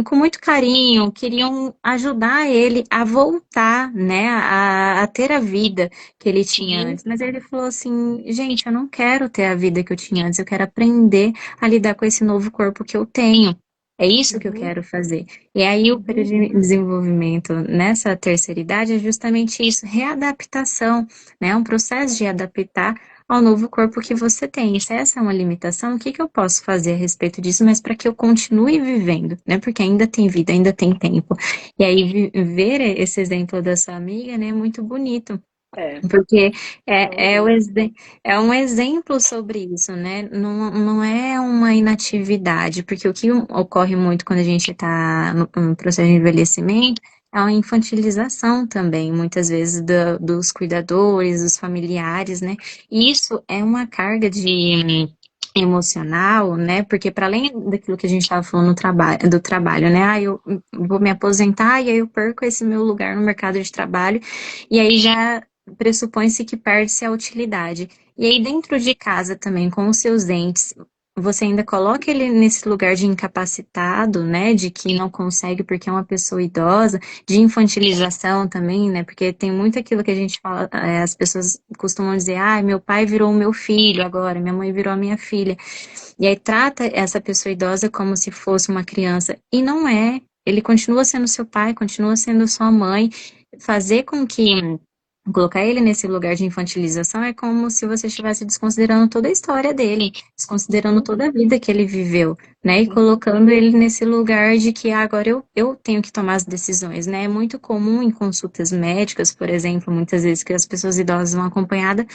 com muito carinho, queriam ajudar ele a voltar, né, a ter a vida que ele tinha Uhum. antes. Mas ele falou assim, gente, eu não quero ter a vida que eu tinha antes, eu quero aprender a lidar com esse novo corpo que eu tenho. É isso que eu Uhum. quero fazer. E aí o período Uhum. de desenvolvimento nessa terceira idade é justamente isso, readaptação, né? Um processo de adaptar ao novo corpo que você tem. E se essa é uma limitação, o que que eu posso fazer a respeito disso, mas para que eu continue vivendo, né? Porque ainda tem vida, ainda tem tempo. E aí ver esse exemplo da sua amiga, né, é muito bonito. É. Porque Não, é, é, o lindo. exe- é um exemplo sobre isso, né? Não é uma inatividade, porque o que ocorre muito quando a gente está no processo de envelhecimento é uma infantilização também, muitas vezes, dos cuidadores, dos familiares, né? E isso é uma carga de emocional, né? Porque para além daquilo que a gente estava falando do trabalho, né? Ah, eu vou me aposentar e aí eu perco esse meu lugar no mercado de trabalho. E aí já pressupõe-se que perde-se a utilidade. E aí, dentro de casa também, com os seus entes, você ainda coloca ele nesse lugar de incapacitado, né? De que não consegue porque é uma pessoa idosa, de infantilização também, né? Porque tem muito aquilo que a gente fala, as pessoas costumam dizer, ah, meu pai virou o meu filho agora, minha mãe virou a minha filha. E aí trata essa pessoa idosa como se fosse uma criança. E não é. Ele continua sendo seu pai, continua sendo sua mãe. Fazer com que colocar ele nesse lugar de infantilização é como se você estivesse desconsiderando toda a história dele, desconsiderando Uhum. toda a vida que ele viveu, né? E Uhum. colocando ele nesse lugar de que agora eu tenho que tomar as decisões, né? É muito comum em consultas médicas, por exemplo, muitas vezes que as pessoas idosas vão acompanhadas,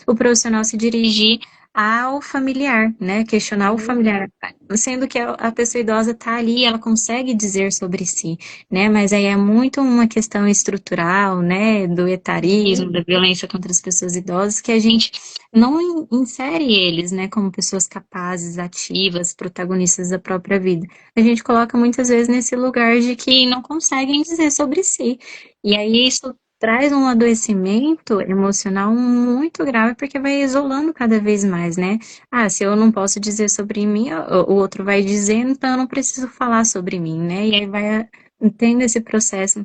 o profissional se dirigir ao familiar, né? Questionar o Uhum. familiar, sendo que a pessoa idosa está ali, ela consegue dizer sobre si, né? Mas aí é muito uma questão estrutural, né? Do etarismo, Uhum. da violência contra as pessoas idosas, que a gente não insere eles, né? Como pessoas capazes, ativas, protagonistas da própria vida. A gente coloca muitas vezes nesse lugar de que não conseguem dizer sobre si. E aí isso traz um adoecimento emocional muito grave, porque vai isolando cada vez mais, né? Ah, se eu não posso dizer sobre mim, o outro vai dizer, então eu não preciso falar sobre mim, né? E aí vai tendo esse processo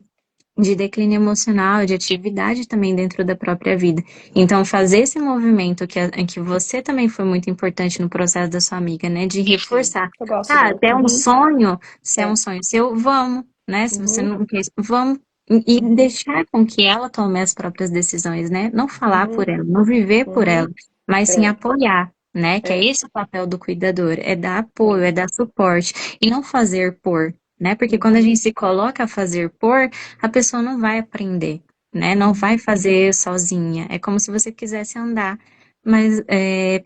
de declínio emocional, de atividade também dentro da própria vida. Então, fazer esse movimento que você também foi muito importante no processo da sua amiga, né? De Sim. reforçar. Eu gosto Ah, dela. até um Uhum. sonho, se é um É. sonho seu, vamos, né? Se você Uhum. não quer, vamos. E deixar com que ela tome as próprias decisões, né? Não falar por Uhum. ela, não viver por ela, Uhum. mas sim É. apoiar, né? Que é É. esse o papel do cuidador, é dar apoio, É. é dar suporte, e não fazer por, né? Porque quando a Uhum. gente se coloca a fazer por, a pessoa não vai aprender, né? Não vai fazer sozinha. É como se você quisesse andar, mas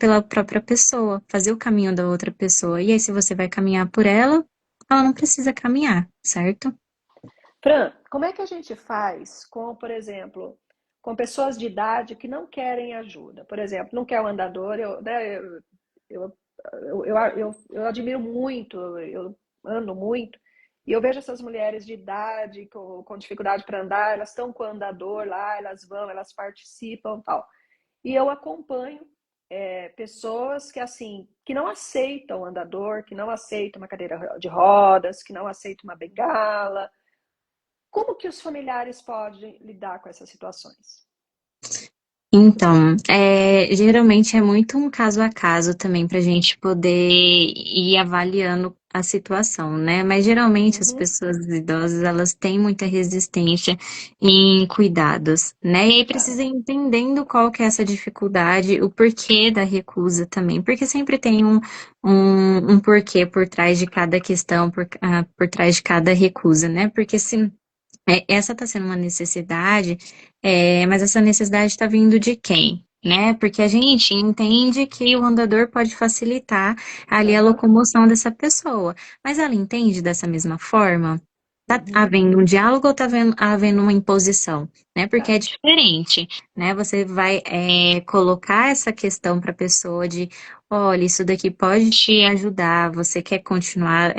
pela própria pessoa, fazer o caminho da outra pessoa. E aí, se você vai caminhar por ela não precisa caminhar, certo? Fran, como é que a gente faz com, por exemplo, com pessoas de idade que não querem ajuda. Por exemplo, não quer um andador, eu, eu admiro muito, eu ando muito, e eu vejo essas mulheres de idade com dificuldade para andar, elas estão com o andador lá, elas vão, elas participam, tal. E eu acompanho pessoas que assim que não aceitam andador, que não aceitam uma cadeira de rodas, que não aceitam uma bengala. Como que os familiares podem lidar com essas situações? Então, geralmente é muito um caso a caso também para a gente poder ir avaliando a situação, né? Mas geralmente as Uhum, pessoas idosas elas têm muita resistência em cuidados, né? E aí tá. precisa ir entendendo qual que é essa dificuldade, o porquê da recusa também, porque sempre tem um porquê por trás de cada questão, por trás de cada recusa, né? Porque se essa está sendo uma necessidade, mas essa necessidade está vindo de quem? Né? Porque a gente entende que o andador pode facilitar ali a Aham, locomoção dessa pessoa, mas ela entende dessa mesma forma? Tá uhum, havendo um diálogo ou tá havendo uma imposição, né? Porque é tá. diferente, né? Você vai colocar essa questão para a pessoa de, olha, isso daqui pode te ajudar, você quer continuar,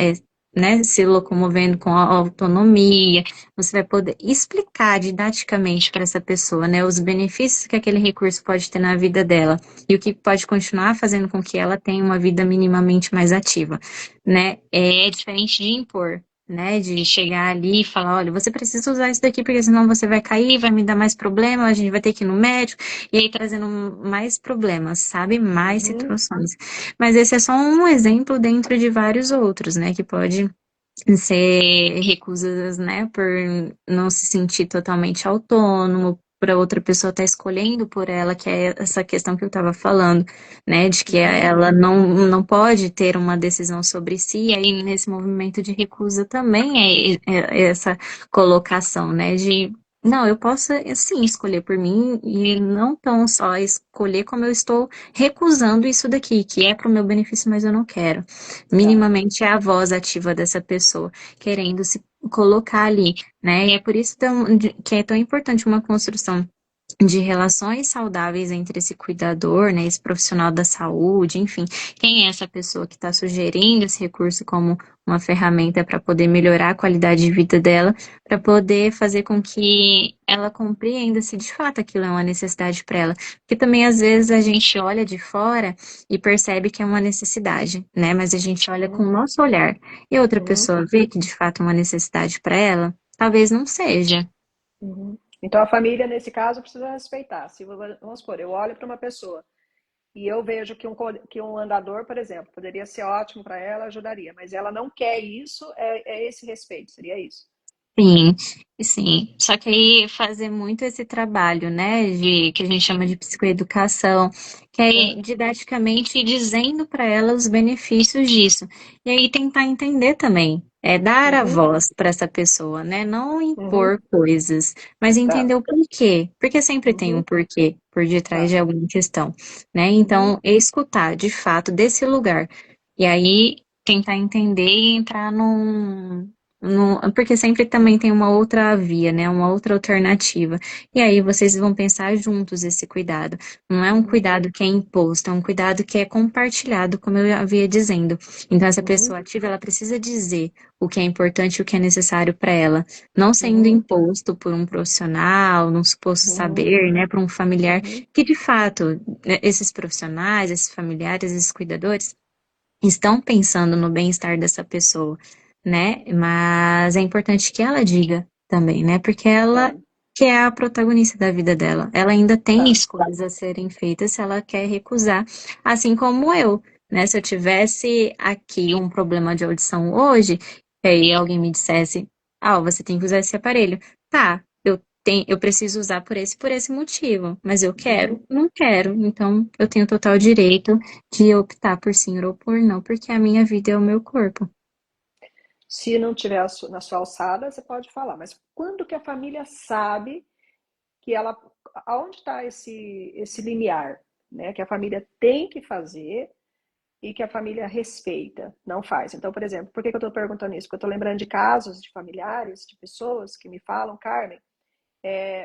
né, se locomovendo com autonomia, você vai poder explicar didaticamente para essa pessoa, né, os benefícios que aquele recurso pode ter na vida dela e o que pode continuar fazendo com que ela tenha uma vida minimamente mais ativa, né? É diferente de impor. Né, de chegar ali e falar, olha, você precisa usar isso daqui porque senão você vai cair, vai me dar mais problema, a gente vai ter que ir no médico, e aí trazendo mais problemas, sabe? Mais Uhum, situações. Mas esse é só um exemplo dentro de vários outros, né, que pode ser recusas, né, por não se sentir totalmente autônomo, para outra pessoa estar escolhendo por ela, que é essa questão que eu estava falando, né, de que uhum, ela não pode ter uma decisão sobre si, e aí nesse movimento de recusa também é essa colocação, né, de não, eu posso sim escolher por mim e não tão só escolher como eu estou recusando isso daqui, que é para o meu benefício, mas eu não quero. tá. Minimamente é a voz ativa dessa pessoa, querendo se colocar ali, né? E é por isso que é tão importante uma construção de relações saudáveis entre esse cuidador, né, esse profissional da saúde, enfim, quem é essa pessoa que está sugerindo esse recurso como uma ferramenta para poder melhorar a qualidade de vida dela, para poder fazer com que ela compreenda se de fato aquilo é uma necessidade para ela. Porque também às vezes a gente olha de fora e percebe que é uma necessidade, né? Mas a gente olha com Uhum, o nosso olhar e outra uhum, pessoa vê que de fato é uma necessidade para ela, talvez não seja. uhum. Então a família, nesse caso, precisa respeitar. Se, vamos supor, eu olho para uma pessoa e eu vejo que um andador, por exemplo, poderia ser ótimo para ela, ajudaria, mas ela não quer isso, é esse respeito, seria isso. Sim, sim. Só que aí fazer muito esse trabalho, né, de que a gente chama de psicoeducação, que é Aham, didaticamente ir dizendo para ela os benefícios disso. E aí tentar entender também, dar a uhum, voz para essa pessoa, né? Não uhum, impor coisas, mas tá, entender o porquê. Porque sempre tem um uhum, porquê por detrás tá, de alguma questão, né? uhum, Então, é escutar de fato desse lugar. E aí tentar entender e entrar porque sempre também tem uma outra via, né? Uma outra alternativa. E aí vocês vão pensar juntos esse cuidado. Não é um uhum, cuidado que é imposto, é um cuidado que é compartilhado, como eu havia dizendo. Então, essa uhum, pessoa ativa, ela precisa dizer o que é importante e o que é necessário para ela, não sendo uhum, imposto por um profissional, num suposto uhum, saber, né? Por um familiar, uhum, que de fato, né, esses profissionais, esses familiares, esses cuidadores, estão pensando no bem-estar dessa pessoa, né? Mas é importante que ela diga também, né? Porque ela tá, que é a protagonista da vida dela. Ela ainda tem tá, escolhas a serem feitas se ela quer recusar, assim como eu, né? Se eu tivesse aqui um problema de audição hoje, e aí alguém me dissesse, você tem que usar esse aparelho. Tá, eu preciso usar por esse motivo, mas eu quero? uhum. Não quero. Então, eu tenho total direito de optar por sim ou por não, porque a minha vida é o meu corpo. Se não tiver na sua alçada, você pode falar, mas quando que a família sabe que ela, aonde está esse limiar, né? Que a família tem que fazer e que a família respeita, não faz. Então, por exemplo, por que eu estou perguntando isso? Porque eu estou lembrando de casos de familiares, de pessoas que me falam, Carmen,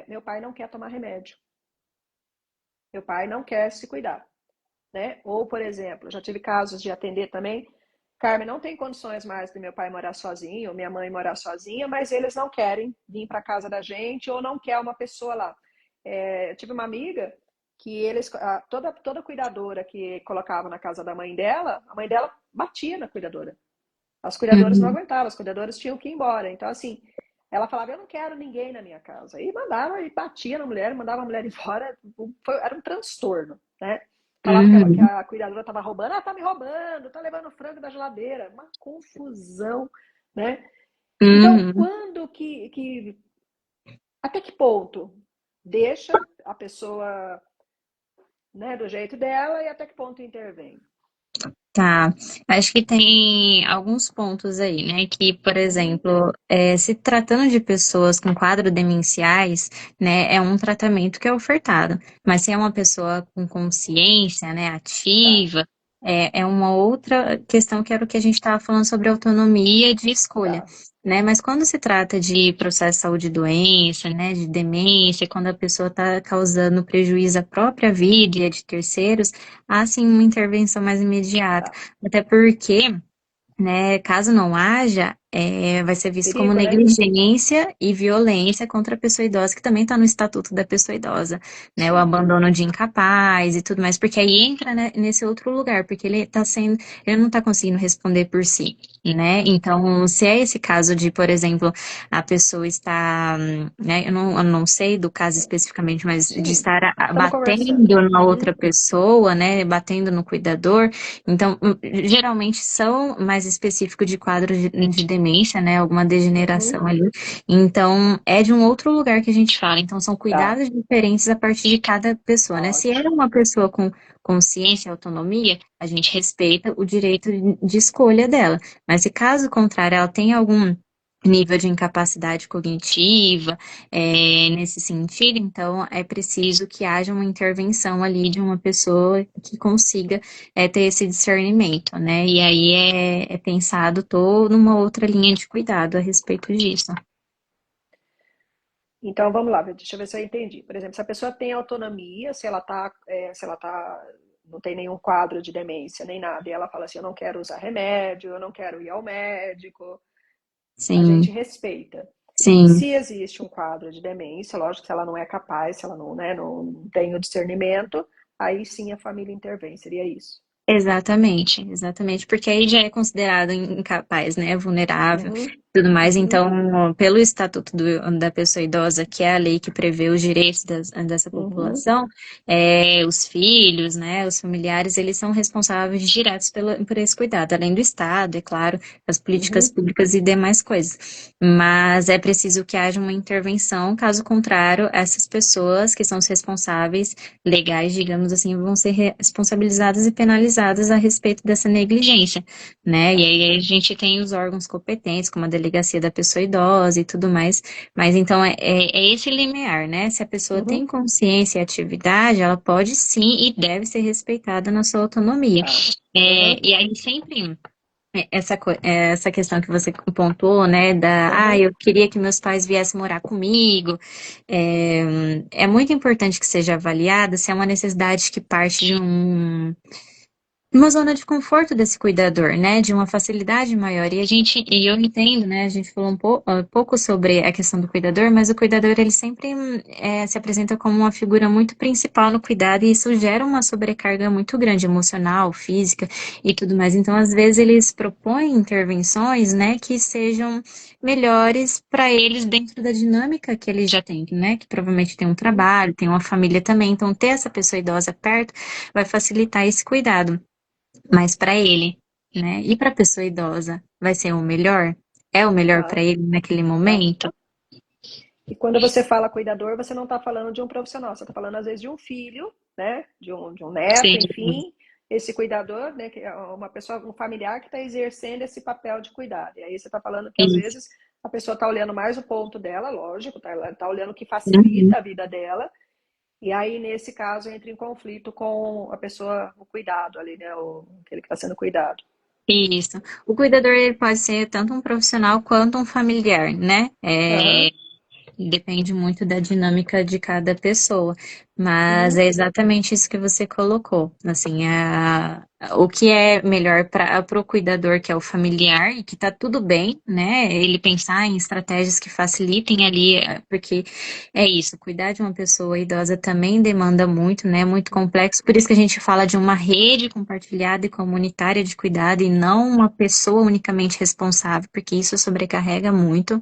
Meu pai não quer tomar remédio, meu pai não quer se cuidar, né? Ou, por exemplo, já tive casos de atender também, Carmen, não tem condições mais de meu pai morar sozinho, minha mãe morar sozinha, mas eles não querem vir para casa da gente ou não quer uma pessoa lá. Eu tive uma amiga que toda cuidadora que colocava na casa da mãe dela, a mãe dela batia na cuidadora. As cuidadoras não Uhum. aguentavam, as cuidadoras tinham que ir embora. Então, assim, ela falava, eu não quero ninguém na minha casa. E mandava, e batia na mulher, mandava a mulher embora. Era um transtorno, né? Falava que Uhum. a cuidadora estava roubando, tá me roubando, tá levando frango da geladeira. Uma confusão, né? Então, Uhum. até que ponto deixa a pessoa, né, do jeito dela e até que ponto intervém? Tá, acho que tem alguns pontos aí, né? Que, por Uhum, exemplo, se tratando de pessoas com quadros demenciais, né, é um tratamento que é ofertado. Mas se é uma pessoa com consciência, né, tá, ativa, é uma outra questão que era o que a gente estava falando sobre autonomia de escolha. tá. Né, mas quando se trata de processo de saúde e doença, né, de demência, quando a pessoa está causando prejuízo à própria vida e a de terceiros, há sim uma intervenção mais imediata. Tá. Até porque, né, caso não haja, vai ser visto como Perigo, né? negligência e violência contra a pessoa idosa, que também está no estatuto da pessoa idosa, né, o Sim. abandono de incapaz e tudo mais, porque aí entra, né, nesse outro lugar, porque ele não está conseguindo responder por si, né, Tá. então, se é esse caso de, por exemplo, a pessoa está, né, eu não sei do caso especificamente, mas de Sim, estar estamos conversando. batendo na Uhum, outra pessoa, né, batendo no cuidador, então, geralmente são mais específicos de quadro de demência, né? Alguma degeneração uhum, ali. Então, é de um outro lugar que a gente fala. Então, são tá, cuidados diferentes a partir de cada pessoa, né? Se é ótimo. uma pessoa com consciência e autonomia, a gente respeita o direito de escolha dela. Mas se caso contrário, ela tem algum nível de incapacidade cognitiva, nesse sentido, então é preciso que haja uma intervenção ali de uma pessoa que consiga ter esse discernimento, né? E aí é pensado toda uma outra linha de cuidado a respeito disso. Então vamos lá, deixa eu ver se eu entendi. Por exemplo, se a pessoa tem autonomia, se ela tá, não tem nenhum quadro de demência nem nada, e ela fala assim, eu não quero usar remédio, eu não quero ir ao médico, a gente Sim, respeita. sim. Se existe um quadro de demência, lógico que se ela não é capaz, se ela não, né, não tem o discernimento, aí sim a família intervém, seria isso. Exatamente, exatamente, porque aí já é considerado incapaz, né, vulnerável, Uhum, tudo mais. uhum, Então, pelo Estatuto da Pessoa Idosa, que é a lei que prevê os direitos dessa uhum, população, os filhos, né, os familiares, eles são responsáveis diretos por esse cuidado, além do Estado, é claro, as políticas uhum, públicas e demais coisas. Mas é preciso que haja uma intervenção, caso contrário, essas pessoas que são os responsáveis legais, digamos assim, vão ser responsabilizadas e penalizadas a respeito dessa negligência, né? E tá. aí a gente tem os órgãos competentes, como a delegacia da pessoa idosa e tudo mais, mas então é esse limiar, né? Se a pessoa tem Uhum, consciência e atividade, ela pode sim e deve ser respeitada na sua autonomia. tá. Uhum, E aí sempre essa questão que você pontuou, né, uhum, eu queria que meus pais viessem morar comigo, é muito importante que seja avaliada se é uma necessidade que parte de uma zona de conforto desse cuidador, né, de uma facilidade maior. E eu entendo, né, a gente falou um pouco sobre a questão do cuidador, mas o cuidador, ele sempre se apresenta como uma figura muito principal no cuidado, e isso gera uma sobrecarga muito grande, emocional, física e tudo mais. Então, às vezes, eles propõem intervenções, né, que sejam melhores para eles dentro da dinâmica que eles já têm, né, que provavelmente tem um uhum, trabalho, tem uma família também. Então, ter essa pessoa idosa perto vai facilitar esse cuidado. Mas para ele, né? E para a pessoa idosa, vai ser o melhor? É o melhor para tá, ele naquele tá. momento? E quando você fala cuidador, você não está falando de um profissional, você está falando às vezes de um filho, né? De um neto, Sim, enfim. Esse cuidador, né, que é uma pessoa, um familiar que está exercendo esse papel de cuidado. E aí você está falando que às isso. vezes a pessoa está olhando mais o ponto dela, lógico, ela está olhando o que Uhum. facilita a vida dela. E aí, nesse caso, entra em conflito com a pessoa, o cuidado ali, né? Aquele que está sendo cuidado. Isso. O cuidador ele pode ser tanto um profissional quanto um familiar, né? Aham, Depende muito da dinâmica de cada pessoa, mas Uhum, é exatamente isso que você colocou. Assim, o que é melhor para o cuidador, que é o familiar, e que tá tudo bem, né? Ele pensar em estratégias que facilitem ali, porque é isso, cuidar de uma pessoa idosa também demanda muito, né? Muito complexo. Por isso que a gente fala de uma rede compartilhada e comunitária de cuidado e não uma pessoa unicamente responsável, porque isso sobrecarrega muito.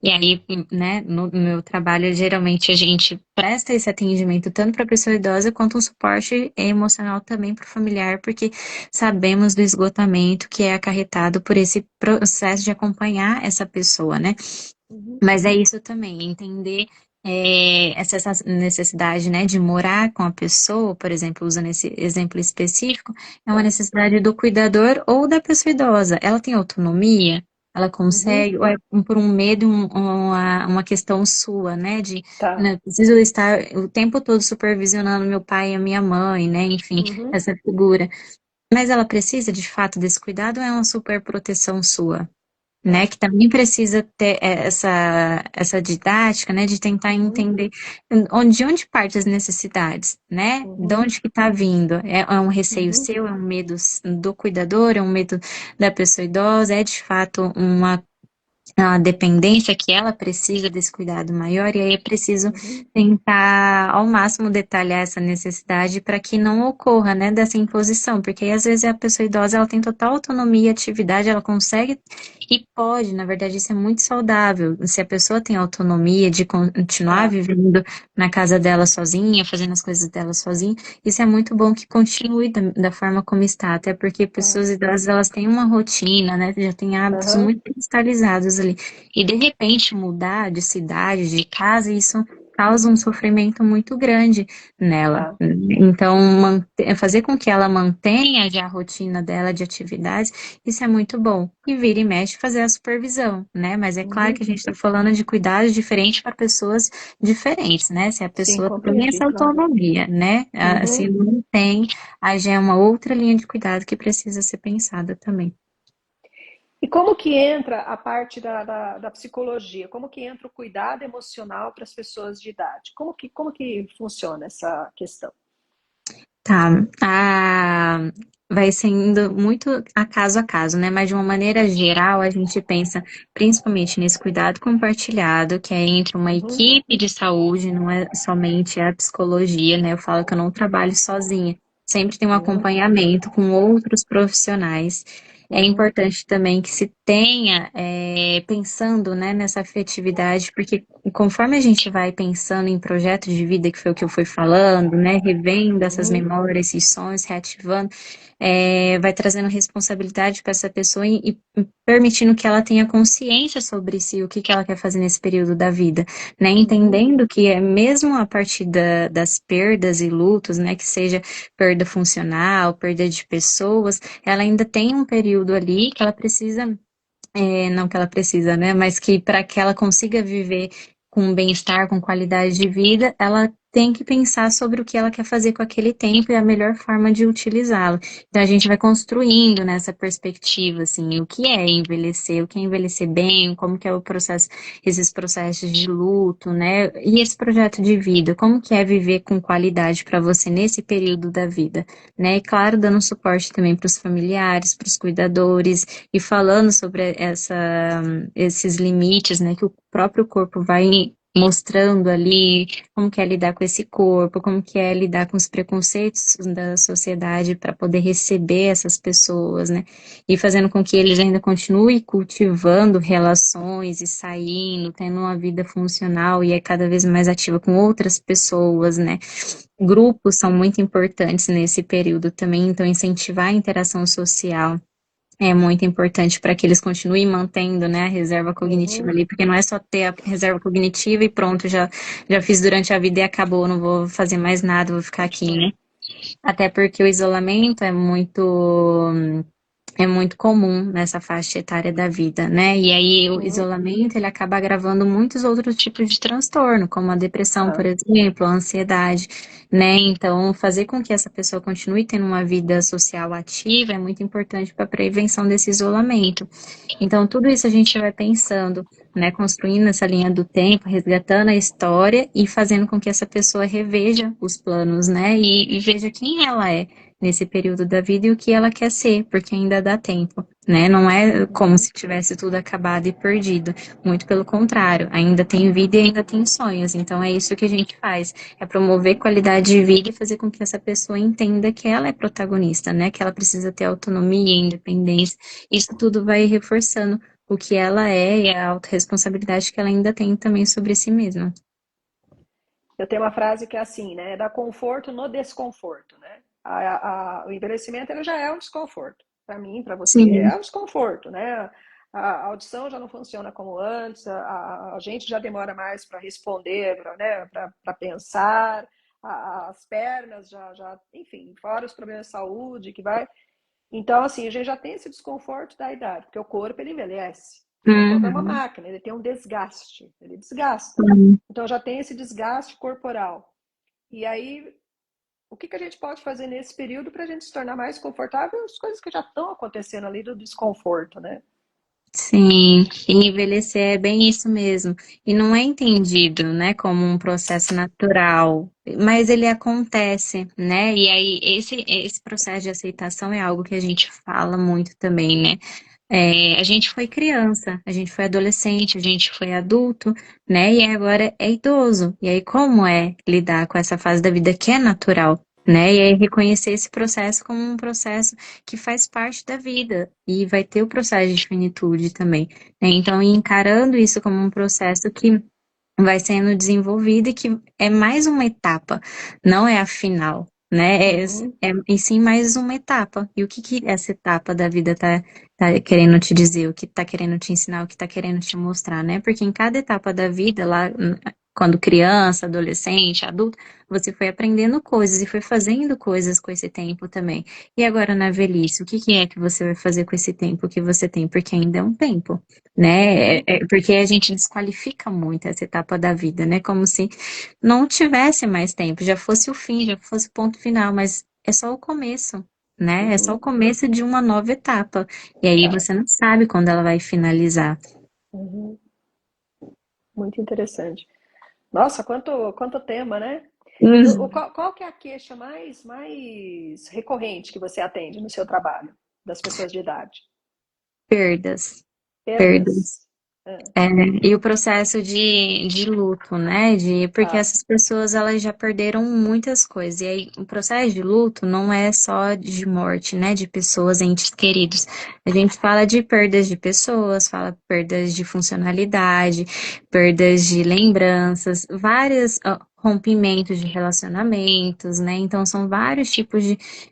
E aí, né, no meu trabalho, geralmente a gente presta esse atendimento tanto para a pessoa idosa quanto um suporte emocional também para o familiar, porque sabemos do esgotamento que é acarretado por esse processo de acompanhar essa pessoa, né? uhum, Mas é isso também, entender essa necessidade, né, de morar com a pessoa, por exemplo, usando esse exemplo específico, é uma tá, necessidade do cuidador ou da pessoa idosa. Ela tem autonomia? Ela uhum, consegue? Ou é por um medo, uma questão sua, né, de, tá, né, eu preciso estar o tempo todo supervisionando meu pai e a minha mãe, né, enfim, uhum, essa figura. Mas ela precisa, de fato, desse cuidado ou é uma super proteção sua? Né, tá, que também precisa ter essa didática, né, de tentar uhum, entender de onde parte as necessidades, né, de uhum, onde que está vindo, é um receio uhum, seu, é um medo do cuidador, é um medo da pessoa idosa, é de fato uma dependência que ela precisa desse cuidado maior, e aí é preciso uhum, tentar ao máximo detalhar essa necessidade para que não ocorra, né, dessa imposição, porque aí, às vezes a pessoa idosa ela tem total autonomia e atividade, ela consegue e pode, na verdade isso é muito saudável, se a pessoa tem autonomia de continuar tá, vivendo na casa dela sozinha, fazendo as coisas dela sozinha, isso é muito bom que continue da forma como está, até porque tá, pessoas idosas elas têm uma rotina, né, já têm hábitos aham, muito cristalizados ali, e de repente mudar de cidade, de casa, isso causa um sofrimento muito grande nela. tá, Então, fazer com que ela mantenha já a rotina dela de atividades, isso é muito bom. E vira e mexe fazer a supervisão, né? Mas é claro uhum, que a gente está falando de cuidados diferentes para pessoas diferentes, né? Se a sim, pessoa tem compreendi, essa claro, autonomia, né? Se uhum. não tem, aí já é uma outra linha de cuidado que precisa ser pensada também. E como que entra a parte da psicologia? Como que entra o cuidado emocional para as pessoas de idade? Como que funciona essa questão? Tá, vai sendo muito a caso, né? Mas de uma maneira geral, a gente pensa principalmente nesse cuidado compartilhado, que é entre uma Uhum, equipe de saúde, não é somente a psicologia, né? Eu falo que eu não trabalho sozinha, sempre tem um uhum, acompanhamento com outros profissionais. É uhum, importante também que se tenha, pensando, né, nessa afetividade, porque conforme a gente vai pensando em projeto de vida, que foi o que eu fui falando, né, revendo essas uhum, memórias, esses sonhos, reativando, vai trazendo responsabilidade para essa pessoa e permitindo que ela tenha consciência sobre si, o que que ela quer fazer nesse período da vida, né, uhum, entendendo que é mesmo a partir das perdas e lutos, né, que seja perda funcional, perda de pessoas, ela ainda tem um período ali que ela precisa não que ela precisa, né? Mas que para que ela consiga viver com bem-estar, com qualidade de vida, ela tem que pensar sobre o que ela quer fazer com aquele tempo e a melhor forma de utilizá-lo. Então a gente vai construindo nessa perspectiva, assim, o que é envelhecer bem, como que é o processo, esses processos de luto, né? E esse projeto de vida, como que é viver com qualidade para você nesse período da vida, né? E claro, dando suporte também para os familiares, para os cuidadores, e falando sobre esses limites, né, que o próprio corpo vai mostrando ali, como que é lidar com esse corpo, como que é lidar com os preconceitos da sociedade para poder receber essas pessoas, né, e fazendo com que eles ainda continuem cultivando relações e saindo, tendo uma vida funcional e é cada vez mais ativa com outras pessoas, né. Grupos são muito importantes nesse período também, então incentivar a interação social é muito importante para que eles continuem mantendo, né, a reserva cognitiva uhum, ali, porque não é só ter a reserva cognitiva e pronto, já fiz durante a vida e acabou, não vou fazer mais nada, vou ficar aqui, ótimo. né? Até porque o isolamento é muito comum nessa faixa etária da vida, né? E aí o Uhum, isolamento ele acaba agravando muitos outros tipos de transtorno, como a depressão, por tá, exemplo, a ansiedade, né? Então, fazer com que essa pessoa continue tendo uma vida social ativa é muito importante para a prevenção desse isolamento. Então, tudo isso a gente vai pensando. né, construindo essa linha do tempo, resgatando a história e fazendo com que essa pessoa reveja os planos, né, e veja quem ela é nesse período da vida e o que ela quer ser, porque ainda dá tempo, né? Não é como Uhum. se tivesse tudo acabado e perdido, muito pelo contrário, ainda tem vida e ainda tem sonhos. Então é isso que a gente faz, é promover qualidade de vida e fazer com que essa pessoa entenda que ela é protagonista, né? Que ela precisa ter autonomia, independência. Isso tudo vai reforçando o que ela é e a autorresponsabilidade que ela ainda tem também sobre si mesma. Eu tenho uma frase que é assim, né? Dá conforto no desconforto, né? O envelhecimento ele já é um desconforto. Para mim, para você, Sim. é um desconforto, né? A audição já não funciona como antes, a gente já demora mais para responder, né? Para pensar, as pernas enfim, fora os problemas de saúde que vai. Então, assim, a gente já tem esse desconforto da idade, porque o corpo ele envelhece. Né? O corpo é uma Uhum. máquina, ele tem um desgaste, ele desgasta. Sim. Então já tem esse desgaste corporal. E aí, o que a gente pode fazer nesse período para a gente se tornar mais confortável? As coisas que já estão acontecendo ali do desconforto, né? Sim, e envelhecer é bem isso mesmo. E não é entendido, né, como um processo natural, mas ele acontece, né? E aí esse processo de aceitação é algo que a gente fala muito também, né? A gente foi criança, a gente foi adolescente, a gente foi adulto, né? E agora é idoso. E aí como é lidar com essa fase da vida que é natural? Né? E aí reconhecer esse processo como um processo que faz parte da vida e vai ter o processo de finitude também, né? Então, ir encarando isso como um processo que vai sendo desenvolvido e que é mais uma etapa, não é a final, né? Uhum, E sim mais uma etapa. E o que essa etapa da vida tá querendo te dizer, o que tá querendo te ensinar, o que tá querendo te mostrar, né? Porque em cada etapa da vida, lá, quando criança, adolescente, adulto, você foi aprendendo coisas e foi fazendo coisas com esse tempo também. E agora na velhice, o que é que você vai fazer com esse tempo que você tem? Porque ainda é um tempo, né? uhum, Porque a gente desqualifica muito essa etapa da vida, né? Como se não tivesse mais tempo, já fosse o fim, já fosse o ponto final, mas é só o começo, né? É só o uhum. começo de uma nova etapa. E aí É, você não sabe quando ela vai finalizar. uhum. Muito interessante. Nossa, quanto tema, né? Qual que é a queixa mais recorrente que você atende no seu trabalho das pessoas de idade? Perdas, perdas. Perdas? Ah, É, e o processo de luto, né? Porque tá. essas pessoas elas já perderam muitas coisas. E aí o processo de luto não é só de morte, né? De pessoas, entes queridos. A gente fala de perdas de pessoas, fala perdas de funcionalidade, perdas de lembranças, vários rompimentos de relacionamentos, né? Então são vários tipos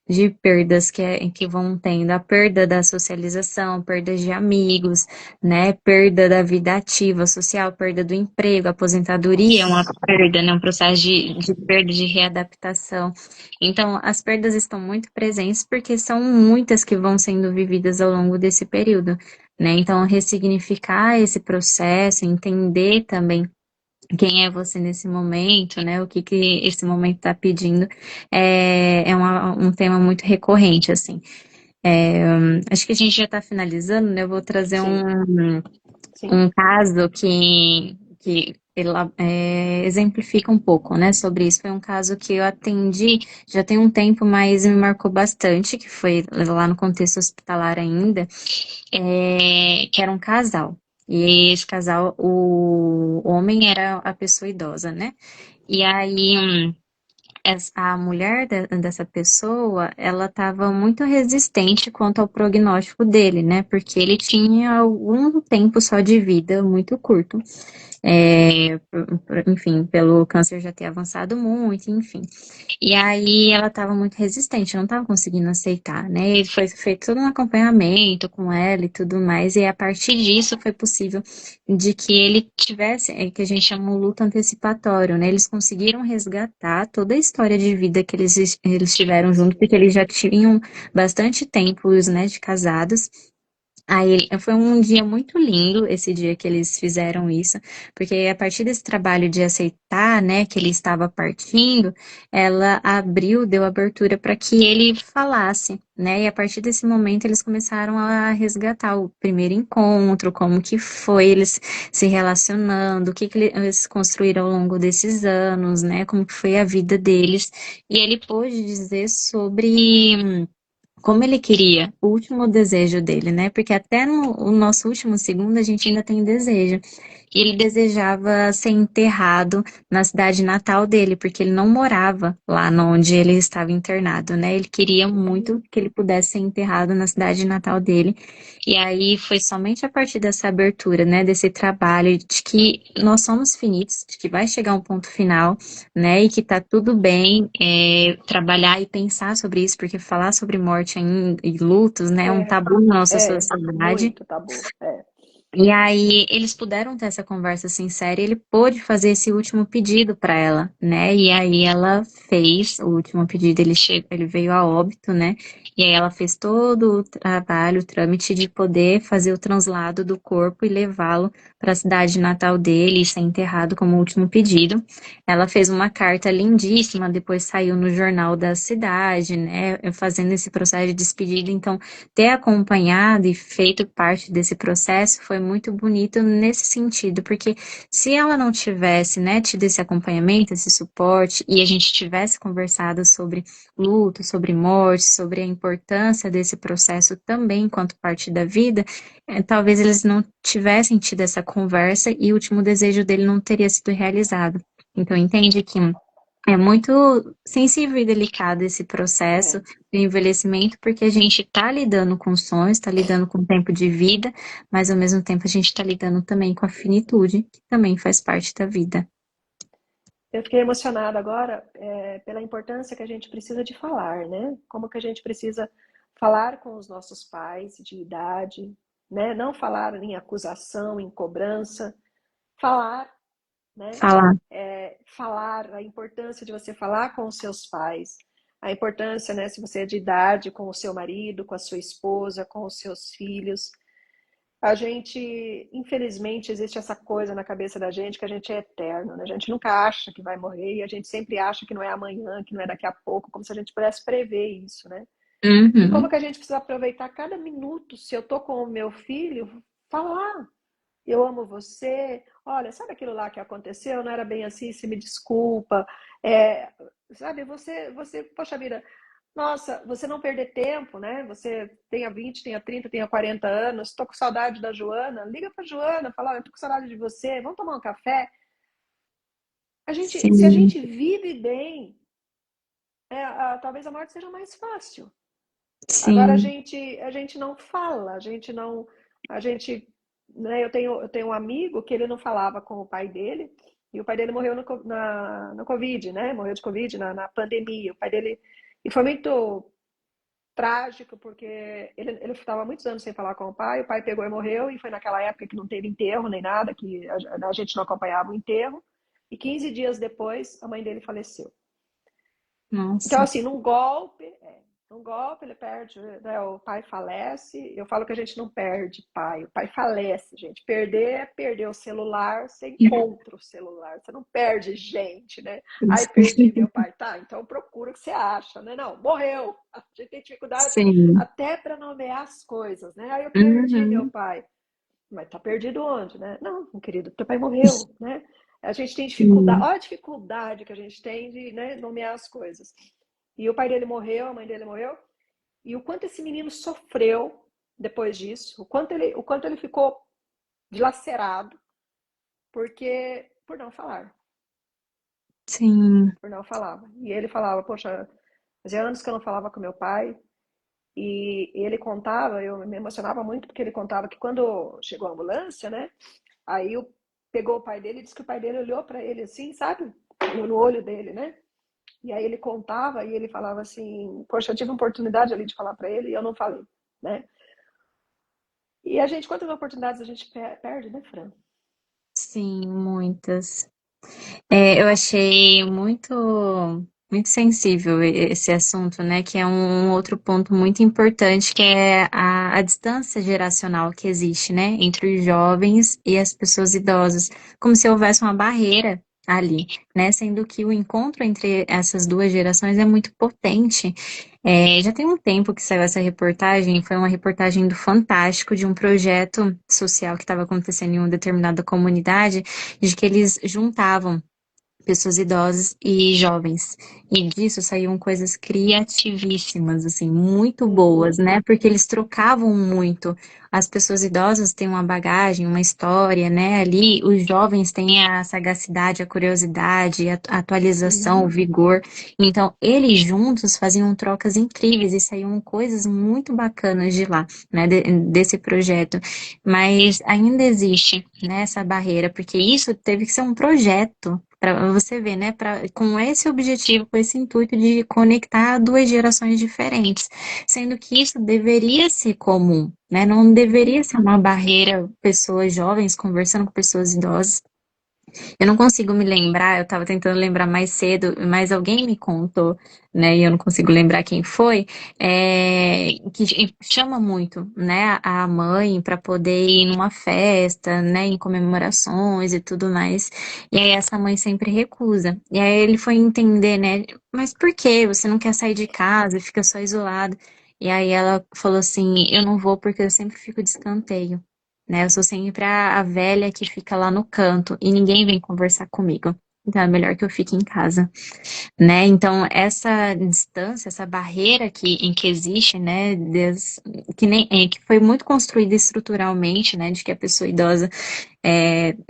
de perdas que vão tendo. A perda da socialização, perdas de amigos, né? Perda da vida ativa, social, perda do emprego, aposentadoria é uma Nossa. perda, né? Um processo de perda de readaptação. Então, as perdas estão muito presentes porque são muitas que vão sendo vividas ao longo desse período, né? Então, ressignificar esse processo, entender também quem é você nesse momento, né? O que esse momento está pedindo, um tema muito recorrente, assim. Acho que a gente já está finalizando, né? Eu vou trazer Sim, sim. um caso que exemplifica um pouco, né, sobre isso. Foi um caso que eu atendi já tem um tempo, mas me marcou bastante, que foi lá no contexto hospitalar ainda, que era um casal. E esse casal, o homem era a pessoa idosa, né? E aí, a mulher dessa pessoa, ela estava muito resistente quanto ao prognóstico dele, né? Porque ele tinha algum tempo só de vida, muito curto. Enfim, pelo câncer já ter avançado muito, enfim. E aí ela estava muito resistente, não estava conseguindo aceitar, né? E foi feito todo um acompanhamento com ela e tudo mais, e a partir disso foi possível de que ele tivesse, que a gente chama um luto antecipatório, né? Eles conseguiram resgatar toda a história de vida que eles tiveram juntos, porque eles já tinham bastante tempo, né, de casados. Foi um dia muito lindo esse dia que eles fizeram isso, porque a partir desse trabalho de aceitar, né, que ele estava partindo, ela abriu, deu abertura para que ele falasse, né? E a partir desse momento eles começaram a resgatar o primeiro encontro, como que foi eles se relacionando, o que que eles construíram ao longo desses anos, né? Como que foi a vida deles. E ele pôde dizer sobre como ele queria, o último desejo dele, né? Porque até no o nosso último segundo a gente ainda tem desejo. E ele desejava ser enterrado na cidade natal dele, porque ele não morava lá onde ele estava internado, né? Ele queria muito que ele pudesse ser enterrado na cidade natal dele. E aí foi somente a partir dessa abertura, né? Desse trabalho de que nós somos finitos, de que vai chegar um ponto final, né? E que tá tudo bem trabalhar e pensar sobre isso, porque falar sobre morte e lutos, né, é um É, tabu na nossa é, sociedade. muito tabu. É. E aí eles puderam ter essa conversa sincera e ele pôde fazer esse último pedido para ela, né? E aí ela fez o último pedido, ele veio a óbito, né? E aí ela fez todo o trabalho, o trâmite de poder fazer o translado do corpo e levá-lo para a cidade natal dele e ser enterrado como último pedido. Ela fez uma carta lindíssima, depois saiu no jornal da cidade, né? Fazendo esse processo de despedida. Então, ter acompanhado e feito parte desse processo foi muito bonito nesse sentido, porque se ela não tivesse, né, tido esse acompanhamento, esse suporte, e a gente tivesse conversado sobre luto, sobre morte, sobre a importância desse processo também enquanto parte da vida, talvez eles não tivessem tido essa conversa e o último desejo dele não teria sido realizado. Então, entende que é muito sensível e delicado esse processo É. de envelhecimento, porque a gente está lidando com sonhos, está lidando com o tempo de vida, mas ao mesmo tempo a gente está lidando também com a finitude, que também faz parte da vida. Eu fiquei emocionada agora pela importância que a gente precisa de falar, né? Como que a gente precisa falar com os nossos pais de idade, né? Não falar em acusação, em cobrança, falar, né? Falar, Falar, a importância de você falar com os seus pais, a importância, né, se você é de idade, com o seu marido, com a sua esposa, com os seus filhos. A gente, infelizmente, existe essa coisa na cabeça da gente que a gente é eterno, né? A gente nunca acha que vai morrer e a gente sempre acha que não é amanhã, que não é daqui a pouco, como se a gente pudesse prever isso, né? E como uhum, que a gente precisa aproveitar cada minuto, se eu tô com o meu filho, falar, eu amo você, olha, sabe aquilo lá que aconteceu? Não era bem assim, se me desculpa. É, sabe, poxa vida, nossa, você não perder tempo, né? Você tenha 20, tenha 30, tenha 40 anos, tô com saudade da Joana, liga pra Joana, fala, olha, tô com saudade de você, vamos tomar um café. Se a sim, gente vive bem, talvez a morte seja mais fácil. Agora sim, a gente não fala, a gente, né, eu tenho um amigo que ele não falava com o pai dele, e o pai dele morreu no Covid, né? Morreu de Covid na pandemia. O pai dele, e foi muito trágico, porque ele estava muitos anos sem falar com o pai pegou e morreu, e foi naquela época que não teve enterro nem nada, que a gente não acompanhava o enterro, e 15 dias depois a mãe dele faleceu. Então, nossa, assim, num golpe ele perde, né, o pai falece. Eu falo que a gente não perde pai, o pai falece, gente. Perder é perder o celular, você encontra o celular, você não perde gente, né? Ai, perdi meu pai. Tá, então procura o que você acha, né? Não, morreu. A gente tem dificuldade sim, até para nomear as coisas, né? Aí eu perdi meu uhum, pai. Mas tá perdido onde, né? Não, querido, teu pai morreu, né? A gente tem dificuldade, sim, olha a dificuldade que a gente tem de, né, nomear as coisas. E o pai dele morreu, a mãe dele morreu, e o quanto esse menino sofreu depois disso, o quanto ele ficou dilacerado, porque por não falar, sim, por não falar. E ele falava, poxa, fazia anos que eu não falava com meu pai, e ele contava, eu me emocionava muito porque ele contava que quando chegou a ambulância, né? Aí pegou o pai dele e disse que o pai dele olhou para ele assim, sabe? No olho dele, né? E aí ele contava e ele falava assim: poxa, eu tive uma oportunidade ali de falar para ele e eu não falei, né? E a gente, quantas oportunidades a gente perde, né, Fran? sim, muitas. Eu achei muito, muito sensível esse assunto, né? Que é um outro ponto muito importante, que é a distância geracional que existe, né? Entre os jovens e as pessoas idosas, como se houvesse uma barreira ali, né? Sendo que o encontro entre essas duas gerações é muito potente. Já tem um tempo que saiu essa reportagem, foi uma reportagem do Fantástico, de um projeto social que estava acontecendo em uma determinada comunidade, de que eles juntavam pessoas idosas e jovens. E disso saíam coisas criativíssimas, assim, muito boas, Uhum. né? Porque eles trocavam muito. As pessoas idosas têm uma bagagem, uma história, né? Ali, os jovens têm a sagacidade, a curiosidade, a atualização, o Uhum. vigor. Então, eles juntos faziam trocas incríveis e saíam coisas muito bacanas de lá, né? Desse projeto. Mas ainda existe, né, essa barreira, porque isso teve que ser um projeto para você ver, né, com esse objetivo, com esse intuito de conectar duas gerações diferentes, sendo que isso deveria ser comum, né, não deveria ser uma barreira, pessoas jovens conversando com pessoas idosas. Eu não consigo me lembrar, eu estava tentando lembrar mais cedo, mas alguém me contou, né, e eu não consigo lembrar quem foi, que chama muito, né, a mãe para poder ir numa festa, né, em comemorações e tudo mais. E aí essa mãe sempre recusa. E aí ele foi entender, né, mas por que você não quer sair de casa, fica só isolado? E aí ela falou assim, eu não vou porque eu sempre fico de escanteio, né? Eu sou sempre a velha que fica lá no canto e ninguém vem conversar comigo. Então é melhor que eu fique em casa, né? Então essa distância, essa barreira em que existe, né, que foi muito construída estruturalmente, né, de que a pessoa idosa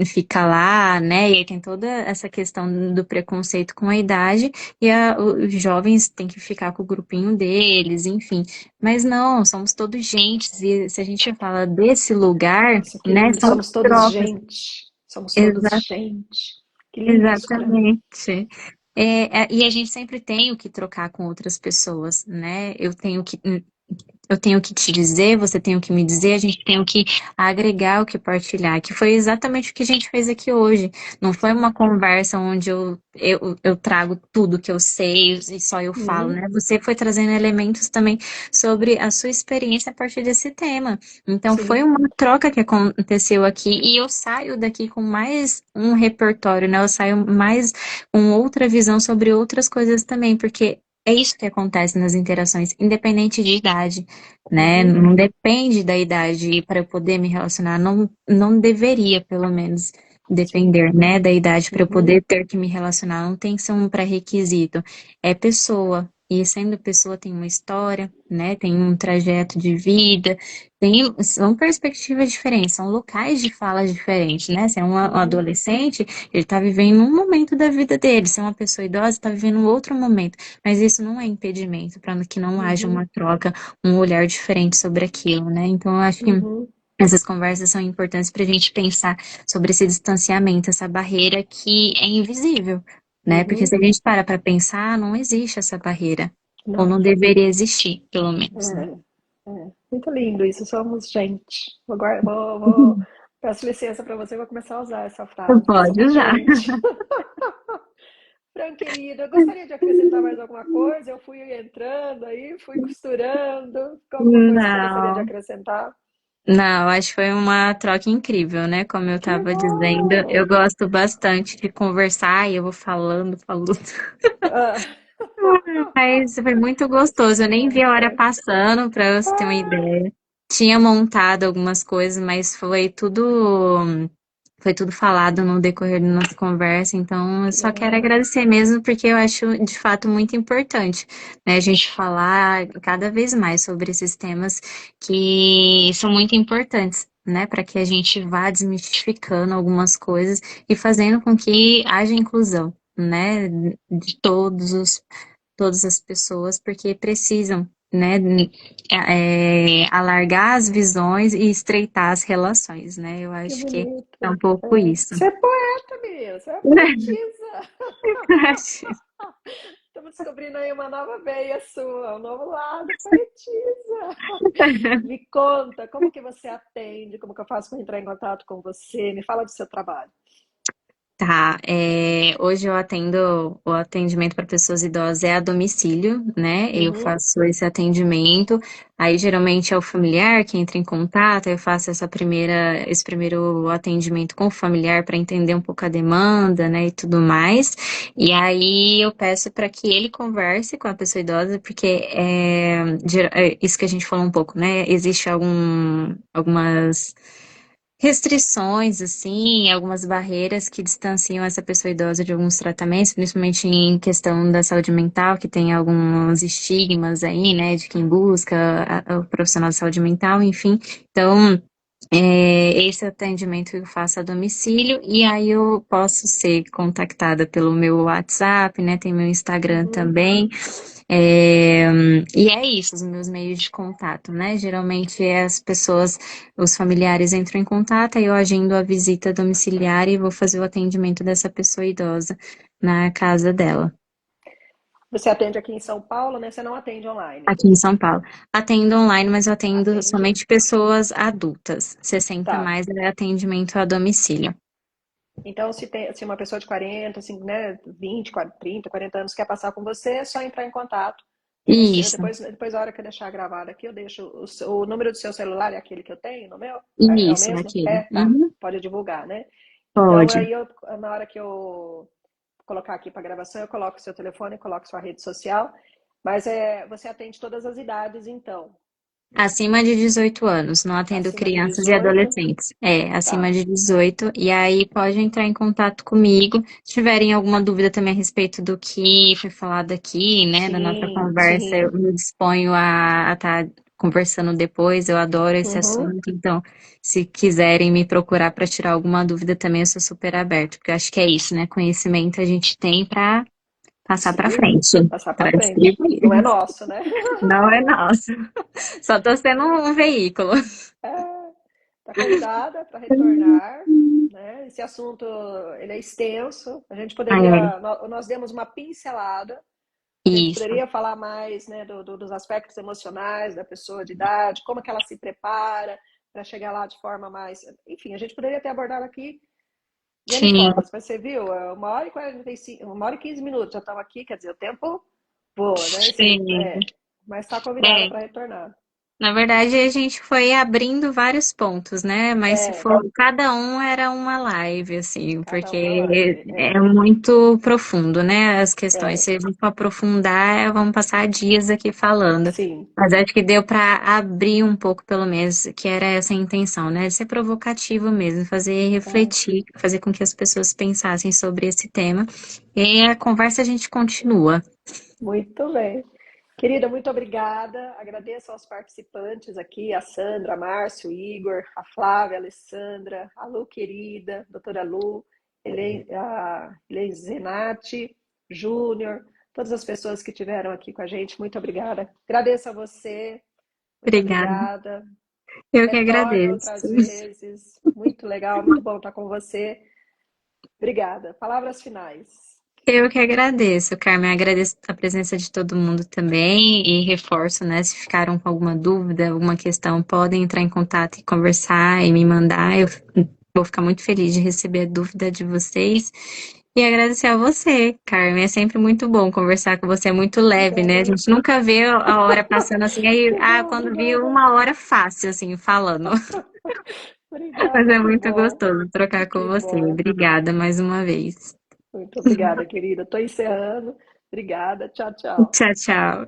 fica lá, né? E aí tem toda essa questão do preconceito com a idade, e os jovens têm que ficar com o grupinho deles, enfim. Mas não, somos todos gentes, e se a gente fala desse lugar, Nossa, que né, lindo. são Somos todos trocas. gente. Somos todos Exa- gente. Que lindo isso para mim. exatamente. E a gente sempre tem o que trocar com outras pessoas, né? Eu tenho que te dizer, você tem o que me dizer, a gente tem o que agregar, o que partilhar, que foi exatamente o que a gente fez aqui hoje. Não foi uma conversa onde eu trago tudo que eu sei e só eu falo, Uhum. né? Você foi trazendo elementos também sobre a sua experiência a partir desse tema. Então, foi Sim. uma troca que aconteceu aqui e eu saio daqui com mais um repertório, né? Eu saio mais com outra visão sobre outras coisas também, porque é isso que acontece nas interações, independente de idade, né? Uhum. Não depende da idade para eu poder me relacionar, não, não deveria, pelo menos, Sim. depender, né, da idade para eu Uhum. poder ter que me relacionar, não tem que ser um pré-requisito, é pessoa. E sendo pessoa tem uma história, né? Tem um trajeto de vida, são perspectivas diferentes, são locais de fala diferentes, né? Se é um Uhum. adolescente, ele está vivendo um momento da vida dele, se é uma pessoa idosa, está vivendo um outro momento. Mas isso não é impedimento para que não haja Uhum. uma troca, um olhar diferente sobre aquilo, né? Então, eu acho que Uhum. essas conversas são importantes para a gente pensar sobre esse distanciamento, essa barreira que é invisível, né? Porque se Uhum. a gente para pensar, não existe essa barreira, ou Não. não deveria existir, pelo menos, né? Muito lindo isso. Somos gente. Peço licença para você, vou começar a usar essa frase. Pode Somos usar. gente. Fran, querida, eu gostaria de acrescentar mais alguma coisa. Eu fui entrando aí, fui costurando. Alguma coisa que você gostaria de Não, acrescentar? não, acho que foi uma troca incrível, né? Como eu Que estava dizendo, eu legal! gosto bastante de conversar e eu vou falando, falando. Ah, Mas foi muito mas que gostoso. Eu nem vi bom. a hora passando, para você ter uma Ah, ideia. Tinha montado algumas coisas, mas foi tudo falado no decorrer da nossa conversa. Então, eu que só quero legal. agradecer mesmo, porque eu acho de fato muito importante, né, a gente falar cada vez mais sobre esses temas que são muito importantes. Né, para que a gente vá desmistificando algumas coisas e fazendo com que haja inclusão, né, de todas as pessoas, porque precisam, né, alargar as visões e estreitar as relações, né? Eu Que acho que é um bonito. pouco isso. Você é poeta, menina. Você é poetisa. Estamos descobrindo aí uma nova veia sua, um novo lado, poetisa. Me conta, como que você atende? Como que eu faço para entrar em contato com você? Me fala do seu trabalho. Tá, hoje eu atendo, o atendimento para pessoas idosas é a domicílio, né? Eu Uhum, faço esse atendimento, aí geralmente é o familiar que entra em contato, eu faço esse primeiro atendimento com o familiar para entender um pouco a demanda, né, e tudo mais. E aí eu peço para que ele converse com a pessoa idosa, porque é isso que a gente falou um pouco, né? Existe algumas restrições, assim, algumas barreiras que distanciam essa pessoa idosa de alguns tratamentos, principalmente em questão da saúde mental, que tem alguns estigmas aí, né, de quem busca o profissional de saúde mental, enfim. Então, esse atendimento eu faço a domicílio e aí eu posso ser contactada pelo meu WhatsApp, né? Tem meu Instagram uhum. também. É, e é isso, os meus meios de contato, né? Geralmente as pessoas, os familiares entram em contato, aí eu agendo a visita domiciliar e vou fazer o atendimento dessa pessoa idosa na casa dela, Você atende aqui em São Paulo, né? Você não atende online. aqui em São Paulo. Atendo online, mas eu atendo Atende. somente pessoas adultas. 60 Tá. mais é atendimento a domicílio. Então, se uma pessoa de 40, assim, né, 20, 40, 30, 40 anos quer passar com você, é só entrar em contato. Que você, Isso, depois a hora que eu deixar gravado aqui, eu deixo o número do seu celular, é aquele que eu tenho no meu? É o isso, mesmo? aquele. É, tá. Uhum, Pode divulgar, né? Então, pode. aí na hora que eu colocar aqui para gravação, eu coloco o seu telefone, coloco sua rede social. Mas você atende todas as idades, então. Acima de 18 anos, não atendo Acima de crianças e 18, adolescentes. É, acima tá. de 18. E aí pode entrar em contato comigo. Se tiverem alguma dúvida também a respeito do que foi falado aqui, né, da nossa Sim, conversa, eu sim. me disponho a estar conversando depois. Eu adoro esse Uhum. assunto. Então, se quiserem me procurar para tirar alguma dúvida também, eu sou super aberto, porque eu acho que é isso, né? Conhecimento a gente tem para passar para Sim, frente, passar para para frente. Não é distribuir. nosso, né? Não é nosso. Só tô sendo um veículo. Está convidada para retornar, né? Esse assunto ele é extenso. A gente É, poderia, nós demos uma pincelada. A gente isso. poderia falar mais, né, dos aspectos emocionais da pessoa de idade, como que ela se prepara para chegar lá de forma mais, enfim, a gente poderia ter abordado aqui de N Sim, formas, mas você viu, 1 hora e 45, 1 hora e 15 minutos, já estamos aqui, quer dizer, o tempo voa, né? sim. Mas está convidada É, para retornar. na verdade, a gente foi abrindo vários pontos, né? Mas se É, for, cada um era uma live, assim, cada uma porque live. é muito profundo, né? As questões. É, Se a gente for aprofundar, vamos passar dias aqui falando. sim. Mas acho que deu para abrir um pouco, pelo menos, que era essa a intenção, né? De ser provocativo mesmo, fazer É, refletir, fazer com que as pessoas pensassem sobre esse tema. E a conversa a gente continua. muito bem. Querida, muito obrigada. Agradeço aos participantes aqui, a Sandra, a Márcio, o Igor, a Flávia, a Alessandra, a Lu, querida, doutora Lu, a Helene Zenati, Júnior, todas as pessoas que estiveram aqui com a gente, muito obrigada. Agradeço a você, muito Obrigada. obrigada. Eu que Retorne agradeço. outras vezes. Muito legal, muito bom estar com você. Obrigada. Palavras finais. Eu que agradeço, Carmen. Agradeço a presença de todo mundo também e reforço, né? Se ficaram com alguma dúvida, alguma questão, podem entrar em contato e conversar e me mandar. Eu vou ficar muito feliz de receber a dúvida de vocês. E agradecer a você, Carmen. É sempre muito bom conversar com você, é muito leve, né? A Obrigada. gente nunca vê a hora passando assim, aí, Que bom, quando viu obrigada. 1 hora fácil, assim, falando. Mas Obrigada, é que muito bom. gostoso trocar com Que você. bom. Obrigada mais uma vez. Muito obrigada, querida. Estou encerrando. Obrigada. Tchau, tchau. Tchau, tchau.